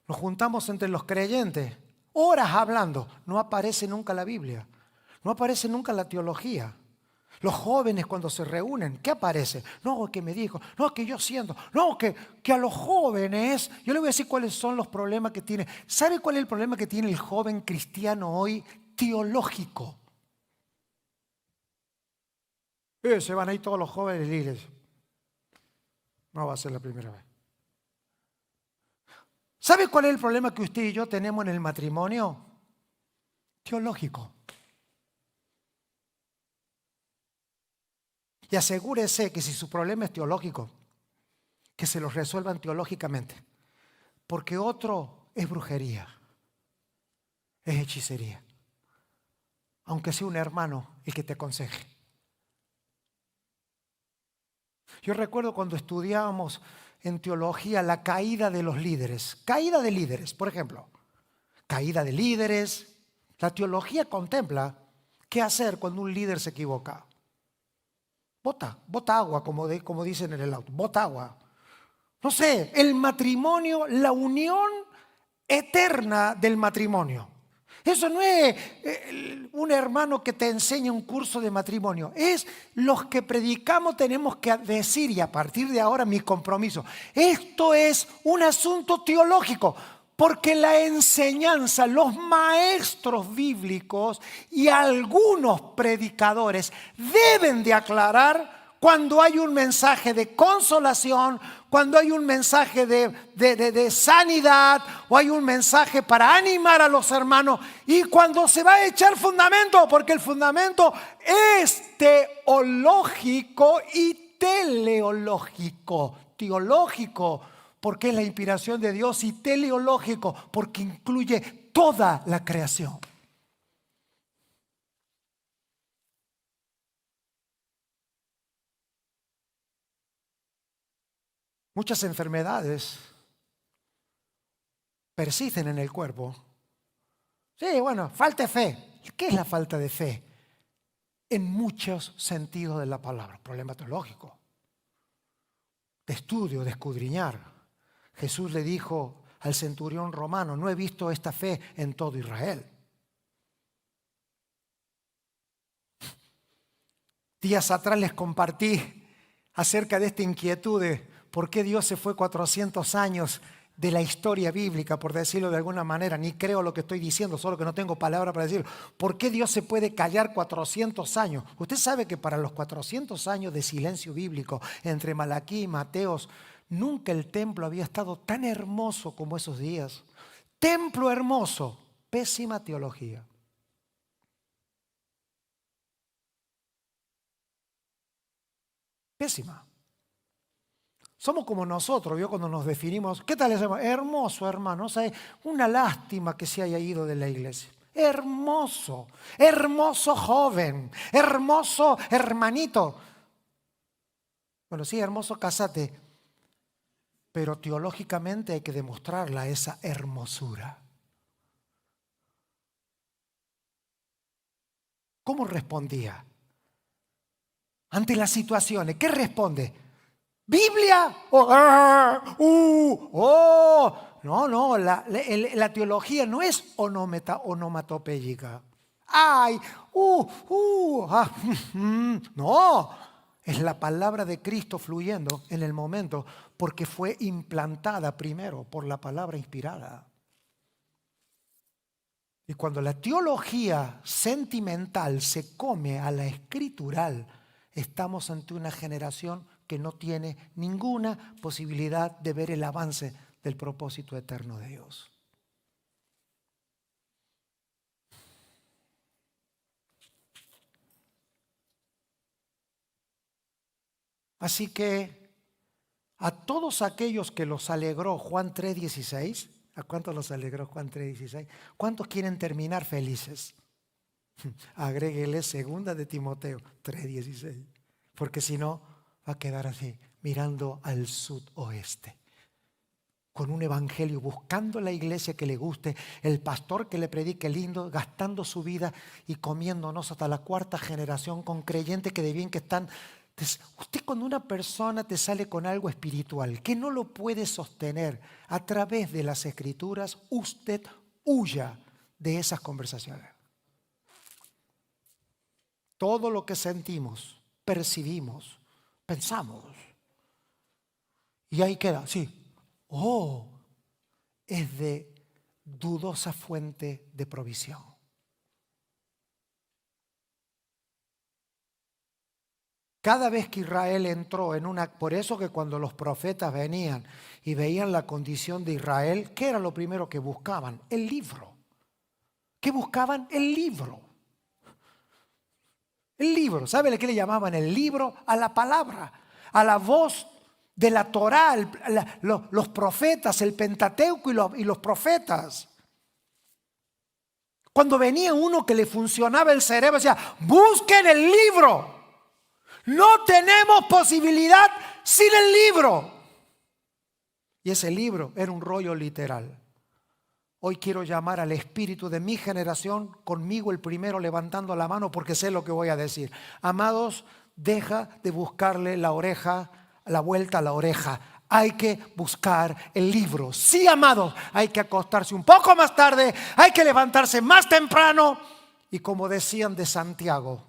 Nos juntamos entre los creyentes, horas hablando, no aparece nunca la Biblia, no aparece nunca la teología. Los jóvenes cuando se reúnen, ¿qué aparece? No, que me dijo, no, que yo siento, no, que a los jóvenes, yo le voy a decir cuáles son los problemas que tiene. ¿Sabe cuál es el problema que tiene el joven cristiano hoy? Teológico. Se van a ir todos los jóvenes de la iglesia. No va a ser la primera vez. ¿Sabe cuál es el problema que usted y yo tenemos en el matrimonio? Teológico. Y asegúrese que si su problema es teológico, que se lo resuelvan teológicamente. Porque otro es brujería, es hechicería. Aunque sea un hermano el que te aconseje. Yo recuerdo cuando estudiábamos en teología la caída de los líderes. Caída de líderes, por ejemplo. Caída de líderes. La teología contempla qué hacer cuando un líder se equivoca. Bota agua, como dicen en el auto. Bota agua. no sé, el matrimonio, la unión eterna del matrimonio. Eso no es un hermano que te enseña un curso de matrimonio. Es los que predicamos tenemos que decir, y a partir de ahora mi compromiso. Esto es un asunto teológico, porque la enseñanza, los maestros bíblicos y algunos predicadores deben de aclarar cuando hay un mensaje de consolación, cuando hay un mensaje de sanidad o hay un mensaje para animar a los hermanos, y cuando se va a echar fundamento, porque el fundamento es teológico y teleológico. Teológico porque es la inspiración de Dios, y teleológico porque incluye toda la creación. Muchas enfermedades persisten en el cuerpo. Sí, bueno, falta de fe. ¿Qué es la falta de fe? En muchos sentidos de la palabra. Problema teológico, de estudio, de escudriñar. Jesús le dijo al centurión romano: no he visto esta fe en todo Israel. Días atrás les compartí acerca de esta inquietud de por qué Dios se fue 400 años de la historia bíblica, por decirlo de alguna manera. Ni creo lo que estoy diciendo, solo que no tengo palabra para decirlo. ¿Por qué Dios se puede callar 400 años? Usted sabe que para los 400 años de silencio bíblico entre Malaquí y Mateos, nunca el templo había estado tan hermoso como esos días. Templo hermoso, pésima teología. Pésima. Somos como nosotros, ¿vio? Cuando nos definimos, ¿qué tal es? Hermoso, hermano. O sea, una lástima que se haya ido de la iglesia. Hermoso, hermoso joven, hermoso hermanito. Bueno, sí, hermoso, cásate. Pero teológicamente hay que demostrarla, esa hermosura. ¿Cómo respondía ante las situaciones? ¿Qué responde? ¿Biblia? No, la teología no es onomatopéyica. Ay, no, es la palabra de Cristo fluyendo en el momento, porque fue implantada primero por la palabra inspirada. Y cuando la teología sentimental se come a la escritural, estamos ante una generación que no tiene ninguna posibilidad de ver el avance del propósito eterno de Dios. Así que a todos aquellos que los alegró Juan 3:16, ¿a cuántos los alegró Juan 3:16? ¿Cuántos quieren terminar felices? Agréguele 2 de Timoteo 3:16, porque si no va a quedar así, mirando al sudoeste, con un evangelio, buscando la iglesia que le guste, el pastor que le predique lindo, gastando su vida y comiéndonos hasta la 4ª generación con creyentes que de bien que están. Usted, cuando una persona te sale con algo espiritual que no lo puede sostener a través de las escrituras, usted huya de esas conversaciones. Todo lo que sentimos, percibimos, pensamos, y ahí queda, sí. Es de dudosa fuente de provisión. Cada vez que Israel entró en por eso que cuando los profetas venían y veían la condición de Israel, ¿qué era lo primero que buscaban? El libro. ¿Qué buscaban? El libro. El libro. ¿Sabe qué le llamaban el libro? A la palabra, a la voz de la Torá, los profetas, el Pentateuco y los profetas. Cuando venía uno que le funcionaba el cerebro, decía: busquen el libro. No tenemos posibilidad sin el libro. Y ese libro era un rollo literal. Hoy quiero llamar al espíritu de mi generación, conmigo el primero levantando la mano, porque sé lo que voy a decir. Amados, deja de buscarle la vuelta a la oreja Hay que buscar el libro. Sí, amados, hay que acostarse un poco más tarde, hay que levantarse más temprano. Y como decían de Santiago,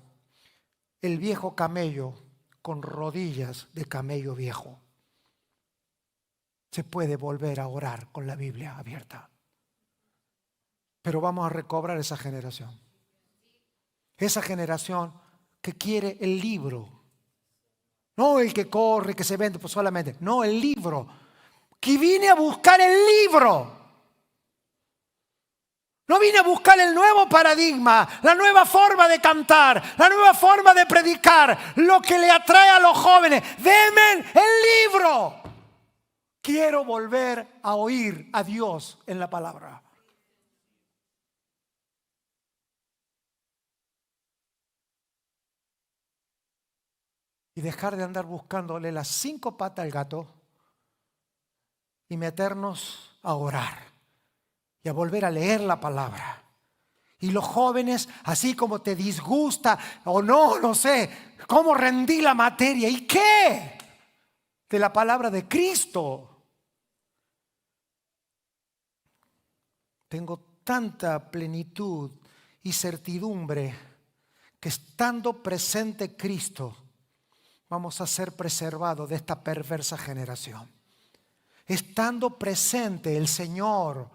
el viejo camello con rodillas de camello viejo se puede volver a orar con la Biblia abierta. Pero vamos a recobrar esa generación. Esa generación que quiere el libro. No el que corre, que se vende pues solamente. No, el libro. Que vine a buscar el libro. No vine a buscar el nuevo paradigma, la nueva forma de cantar, la nueva forma de predicar, lo que le atrae a los jóvenes. ¡Denme el libro! Quiero volver a oír a Dios en la palabra. Y dejar de andar buscándole las 5 patas al gato y meternos a orar y a volver a leer la palabra. Y los jóvenes, así como te disgusta o no sé, cómo rendí la materia. ¿Y qué? De la palabra de Cristo. Tengo tanta plenitud y certidumbre que estando presente Cristo, vamos a ser preservados de esta perversa generación. Estando presente el Señor.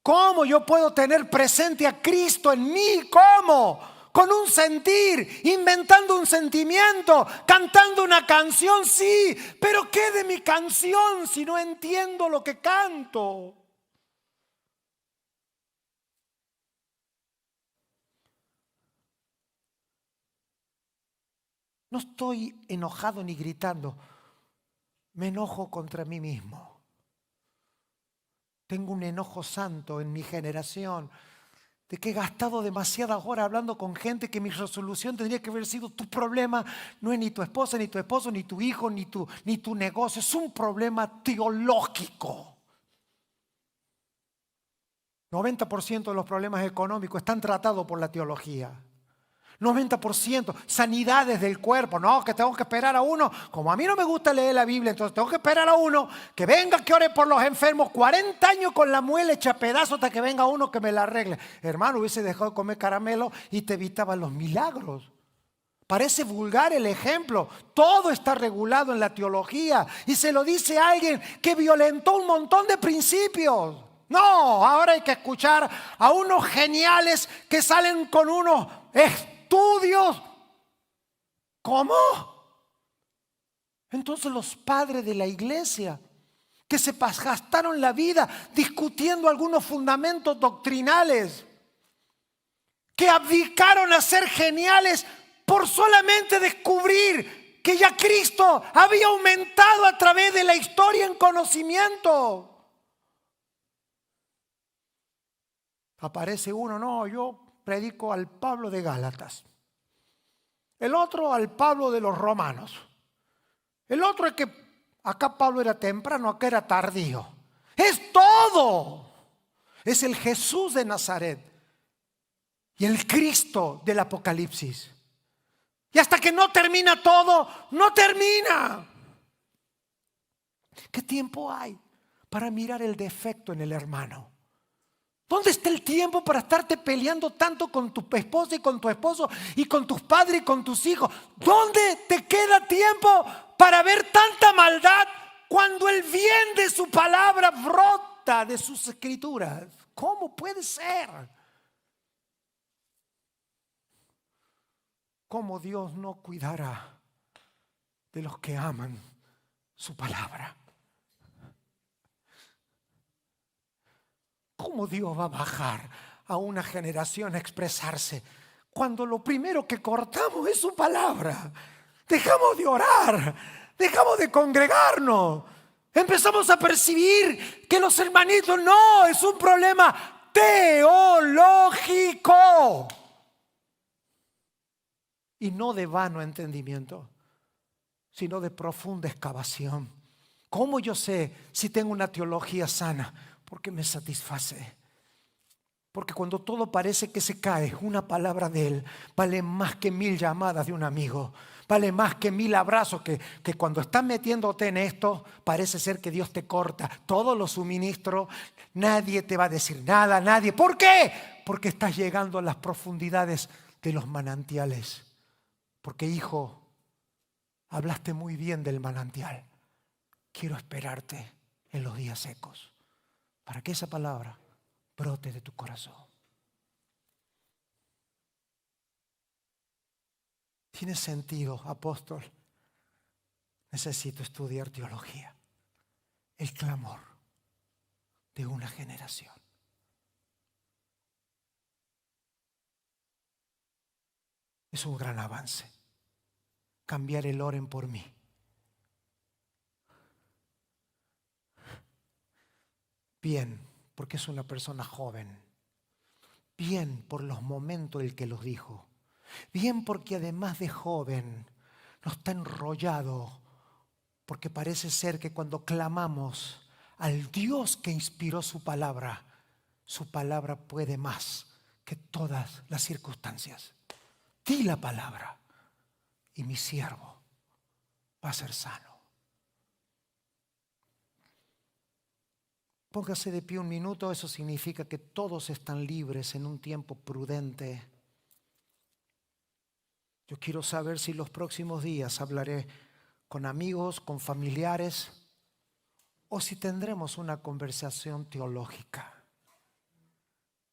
¿Cómo yo puedo tener presente a Cristo en mí? ¿Cómo? Con un sentir, inventando un sentimiento, cantando una canción, sí. Pero ¿qué de mi canción si no entiendo lo que canto? No estoy enojado ni gritando. Me enojo contra mí mismo. Tengo un enojo santo en mi generación de que he gastado demasiadas horas hablando con gente que mi resolución tendría que haber sido: tu problema no es ni tu esposa, ni tu esposo, ni tu hijo, ni tu negocio. Es un problema teológico. 90% de los problemas económicos están tratados por la teología. 90%, sanidades del cuerpo. No, que tengo que esperar a uno. Como a mí no me gusta leer la Biblia, entonces tengo que esperar a uno que venga, que ore por los enfermos. 40 años con la muela hecha pedazos hasta que venga uno que me la arregle. Hermano, hubiese dejado de comer caramelo y te evitaba los milagros. Parece vulgar el ejemplo. Todo está regulado en la teología. Y se lo dice alguien que violentó un montón de principios. No, ahora hay que escuchar a unos geniales que salen con unos estudios. ¿Cómo? Entonces los padres de la iglesia que se gastaron la vida discutiendo algunos fundamentos doctrinales, que abdicaron a ser geniales por solamente descubrir que ya Cristo había aumentado a través de la historia en conocimiento. Aparece uno: no, yo predico al Pablo de Gálatas. El otro al Pablo de los Romanos. El otro es que acá Pablo era temprano, acá era tardío. Es todo. Es el Jesús de Nazaret y el Cristo del Apocalipsis. Y hasta que no termina todo, no termina. ¿Qué tiempo hay para mirar el defecto en el hermano? ¿Dónde está el tiempo para estarte peleando tanto con tu esposa y con tu esposo y con tus padres y con tus hijos? ¿Dónde te queda tiempo para ver tanta maldad cuando el bien de su palabra brota de sus escrituras? ¿Cómo puede ser? ¿Cómo Dios no cuidará de los que aman su palabra? ¿Cómo Dios va a bajar a una generación a expresarse cuando lo primero que cortamos es su palabra? Dejamos de orar, dejamos de congregarnos, empezamos a percibir que los hermanitos no, es un problema teológico y no de vano entendimiento, sino de profunda excavación. ¿Cómo yo sé si tengo una teología sana? Porque me satisface. Porque cuando todo parece que se cae, una palabra de Él vale más que 1000 llamadas de un amigo. Vale más que 1000 abrazos que cuando estás metiéndote en esto, parece ser que Dios te corta todos los suministros. Nadie te va a decir nada, nadie. ¿Por qué? Porque estás llegando a las profundidades de los manantiales. Porque, hijo, hablaste muy bien del manantial. Quiero esperarte en los días secos para que esa palabra brote de tu corazón. Tiene sentido, apóstol. Necesito estudiar teología. El clamor de una generación. Es un gran avance. Cambiar el oren por mí. Bien, porque es una persona joven. Bien por los momentos en que los dijo. Bien porque además de joven no está enrollado, porque parece ser que cuando clamamos al Dios que inspiró su palabra puede más que todas las circunstancias. Di la palabra y mi siervo va a ser sano. Póngase de pie un minuto, eso significa que todos están libres en un tiempo prudente. Yo quiero saber si los próximos días hablaré con amigos, con familiares, o si tendremos una conversación teológica.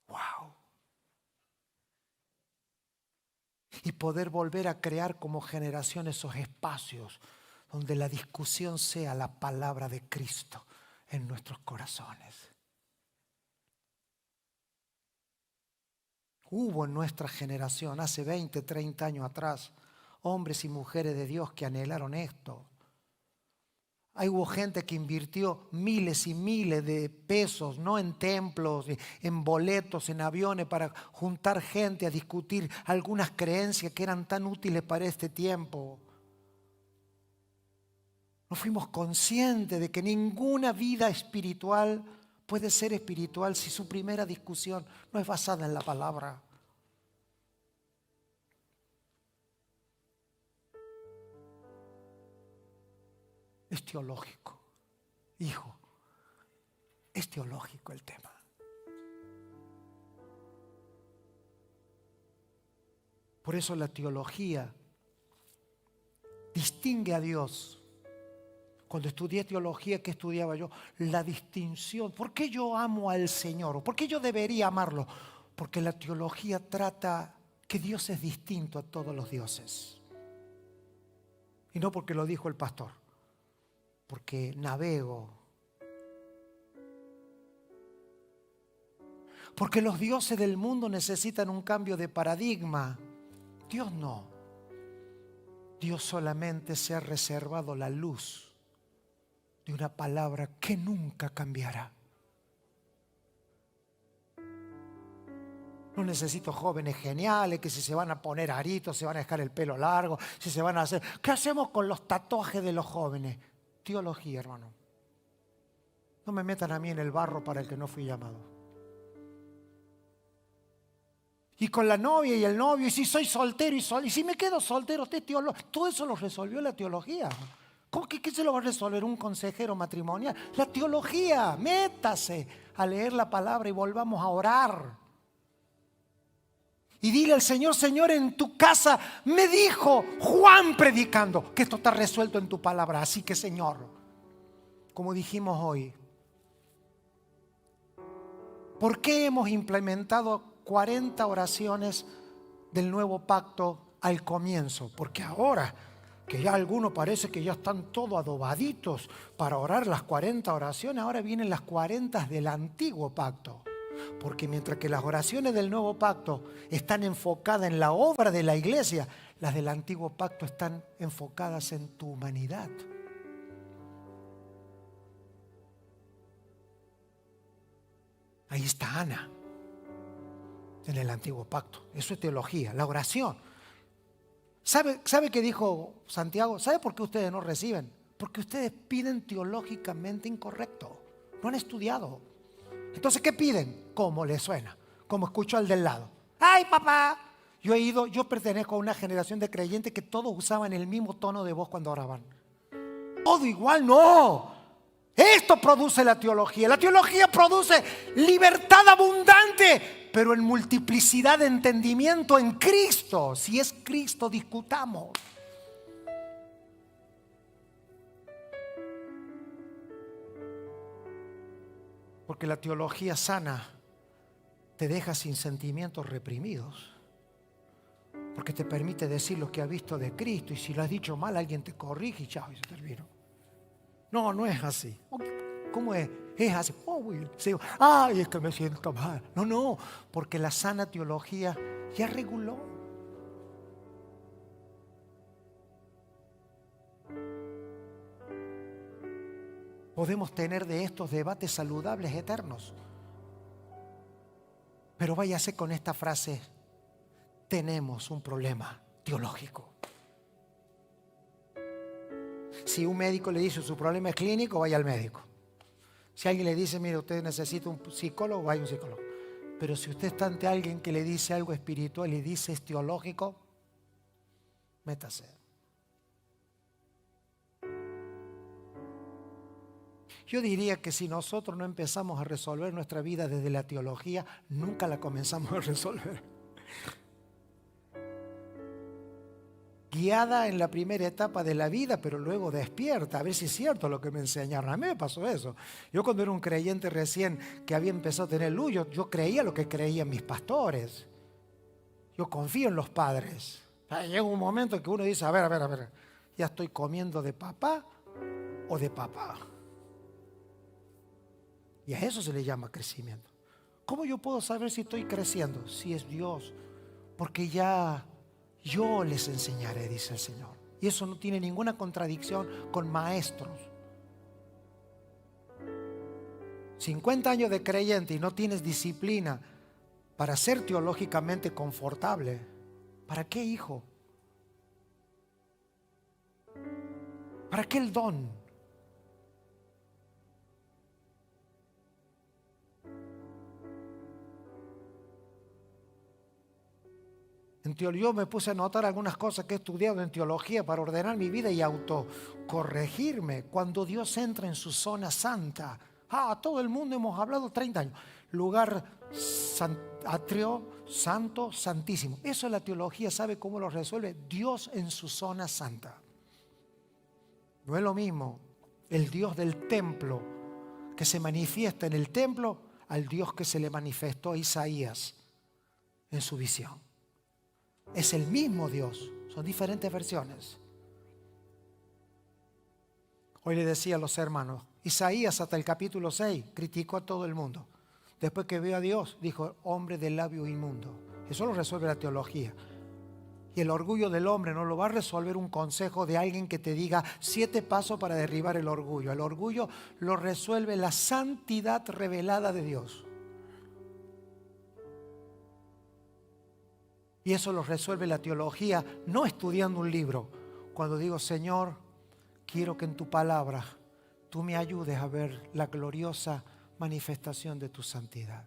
¡Wow! Y poder volver a crear como generación esos espacios donde la discusión sea la palabra de Cristo en nuestros corazones. Hubo en nuestra generación, hace 20, 30 años atrás, hombres y mujeres de Dios que anhelaron esto. Ahí hubo gente que invirtió miles y miles de pesos, no en templos, en boletos, en aviones, para juntar gente a discutir algunas creencias que eran tan útiles para este tiempo. No fuimos conscientes de que ninguna vida espiritual puede ser espiritual si su primera discusión no es basada en la palabra. Es teológico, hijo, es teológico el tema. Por eso la teología distingue a Dios. Cuando estudié teología, ¿qué estudiaba yo? La distinción. ¿Por qué yo amo al Señor? ¿Por qué yo debería amarlo? Porque la teología trata que Dios es distinto a todos los dioses. Y no porque lo dijo el pastor, porque navego. Porque los dioses del mundo necesitan un cambio de paradigma. Dios no. Dios solamente se ha reservado la luz de una palabra que nunca cambiará. No necesito jóvenes geniales que si se van a poner aritos, se van a dejar el pelo largo, si se van a hacer... ¿Qué hacemos con los tatuajes de los jóvenes? Teología, hermano. No me metan a mí en el barro para el que no fui llamado. Y con la novia y el novio, y si soy soltero y si me quedo soltero, usted teólogo. Todo eso lo resolvió la teología. ¿Cómo que qué se lo va a resolver un consejero matrimonial? La teología. Métase a leer la palabra y volvamos a orar. Y dile al Señor: Señor, en tu casa me dijo Juan predicando que esto está resuelto en tu palabra. Así que, Señor, como dijimos hoy, ¿por qué hemos implementado 40 oraciones del nuevo pacto al comienzo? Porque ahora que ya algunos parece que ya están todos adobaditos para orar las 40 oraciones, ahora vienen las 40 del antiguo pacto. Porque mientras que las oraciones del nuevo pacto están enfocadas en la obra de la iglesia, las del antiguo pacto están enfocadas en tu humanidad. Ahí está Ana, en el antiguo pacto. Eso es teología, la oración. ¿Sabe qué dijo Santiago? ¿Sabe por qué ustedes no reciben? Porque ustedes piden teológicamente incorrecto. No han estudiado. Entonces, ¿qué piden? ¿Cómo les suena? como escucho al del lado. ¡Ay, papá! Yo pertenezco a una generación de creyentes que todos usaban el mismo tono de voz cuando oraban. Todo igual, no. Esto produce la teología. La teología produce libertad abundante, pero en multiplicidad de entendimiento en Cristo. Si es Cristo, discutamos. Porque la teología sana te deja sin sentimientos reprimidos. Porque te permite decir lo que has visto de Cristo. Y si lo has dicho mal, alguien te corrige y chao, y se terminó. No, no es así. ¿Cómo es? Es así. Ay, es que me siento mal. No, porque la sana teología ya reguló. Podemos tener de estos debates saludables eternos. Pero váyase con esta frase: tenemos un problema teológico. Si un médico le dice su problema es clínico, vaya al médico. Si alguien le dice, mire, usted necesita un psicólogo, vaya a un psicólogo. Pero si usted está ante alguien que le dice algo espiritual y dice es teológico, métase. Yo diría que si nosotros no empezamos a resolver nuestra vida desde la teología, nunca la comenzamos a resolver. Guiada en la primera etapa de la vida, pero luego despierta, a ver si es cierto lo que me enseñaron. A mí me pasó eso. Yo cuando era un creyente recién que había empezado a tener luz, yo creía lo que creían mis pastores. Yo confío en los padres. Llega un momento que uno dice, a ver, ¿ya estoy comiendo de papá o de papá? Y a eso se le llama crecimiento. ¿Cómo yo puedo saber si estoy creciendo? Si es Dios. Porque ya yo les enseñaré, dice el Señor. Y eso no tiene ninguna contradicción con maestros. 50 años de creyente y no tienes disciplina para ser teológicamente confortable. ¿Para qué, hijo? ¿Para qué el don? Yo me puse a anotar algunas cosas que he estudiado en teología para ordenar mi vida y autocorregirme. Cuando Dios entra en su zona santa, todo el mundo hemos hablado 30 años. Lugar atrio, santo, santísimo. Eso la teología sabe cómo lo resuelve. Dios en su zona santa. No es lo mismo el Dios del templo que se manifiesta en el templo al Dios que se le manifestó a Isaías en su visión. Es el mismo Dios, son diferentes versiones. Hoy le decía a los hermanos, Isaías hasta el capítulo 6 criticó a todo el mundo. Después que vio a Dios, dijo, hombre de labio inmundo. Eso lo resuelve la teología. Y el orgullo del hombre no lo va a resolver un consejo de alguien que te diga 7 pasos para derribar el orgullo. El orgullo lo resuelve la santidad revelada de Dios. Y eso lo resuelve la teología, no estudiando un libro. Cuando digo, Señor, quiero que en tu palabra tú me ayudes a ver la gloriosa manifestación de tu santidad.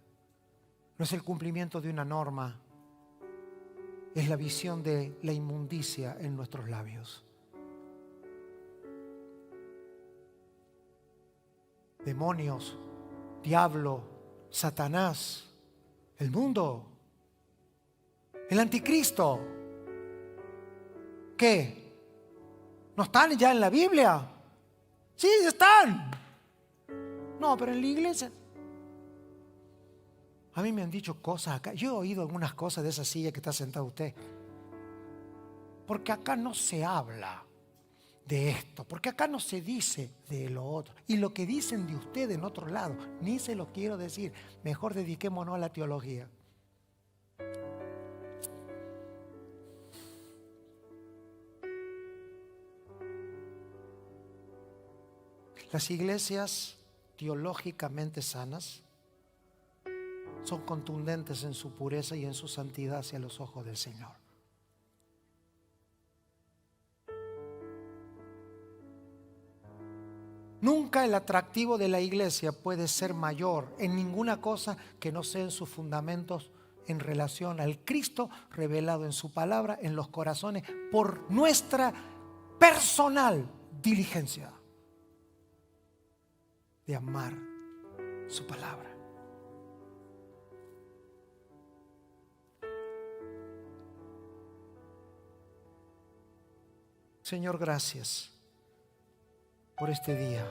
No es el cumplimiento de una norma, es la visión de la inmundicia en nuestros labios. Demonios, diablo, Satanás, el mundo, el anticristo. ¿Qué? ¿No están ya en la Biblia? Sí, están. No, pero en la iglesia. A mí me han dicho cosas acá. Yo he oído algunas cosas de esa silla que está sentado usted. Porque acá no se habla de esto. Porque acá no se dice de lo otro. Y lo que dicen de usted en otro lado, ni se lo quiero decir. Mejor dediquémonos a la teología. Las iglesias teológicamente sanas son contundentes en su pureza y en su santidad hacia los ojos del Señor. Nunca el atractivo de la iglesia puede ser mayor en ninguna cosa que no sea en sus fundamentos en relación al Cristo revelado en su palabra, en los corazones, por nuestra personal diligencia de amar su palabra. Señor, gracias por este día.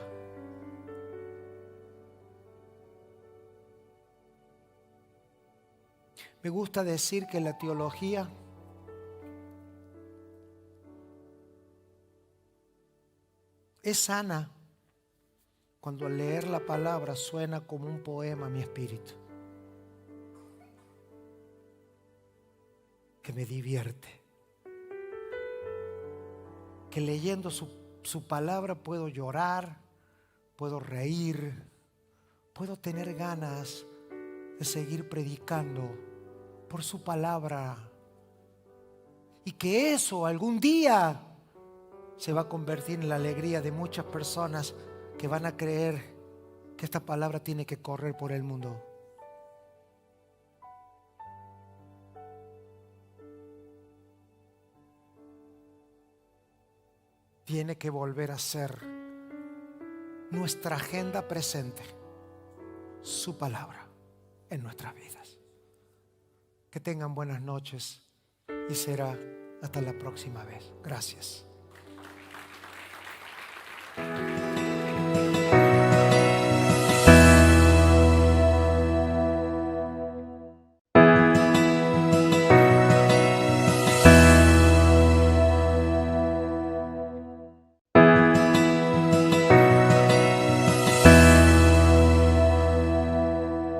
Me gusta decir que la teología es sana cuando al leer la palabra suena como un poema a mi espíritu, que me divierte, que leyendo su palabra puedo llorar, puedo reír, puedo tener ganas de seguir predicando por su palabra, y que eso algún día se va a convertir en la alegría de muchas personas que van a creer que esta palabra tiene que correr por el mundo. Tiene que volver a ser nuestra agenda presente, su palabra en nuestras vidas. Que tengan buenas noches y será hasta la próxima vez. Gracias.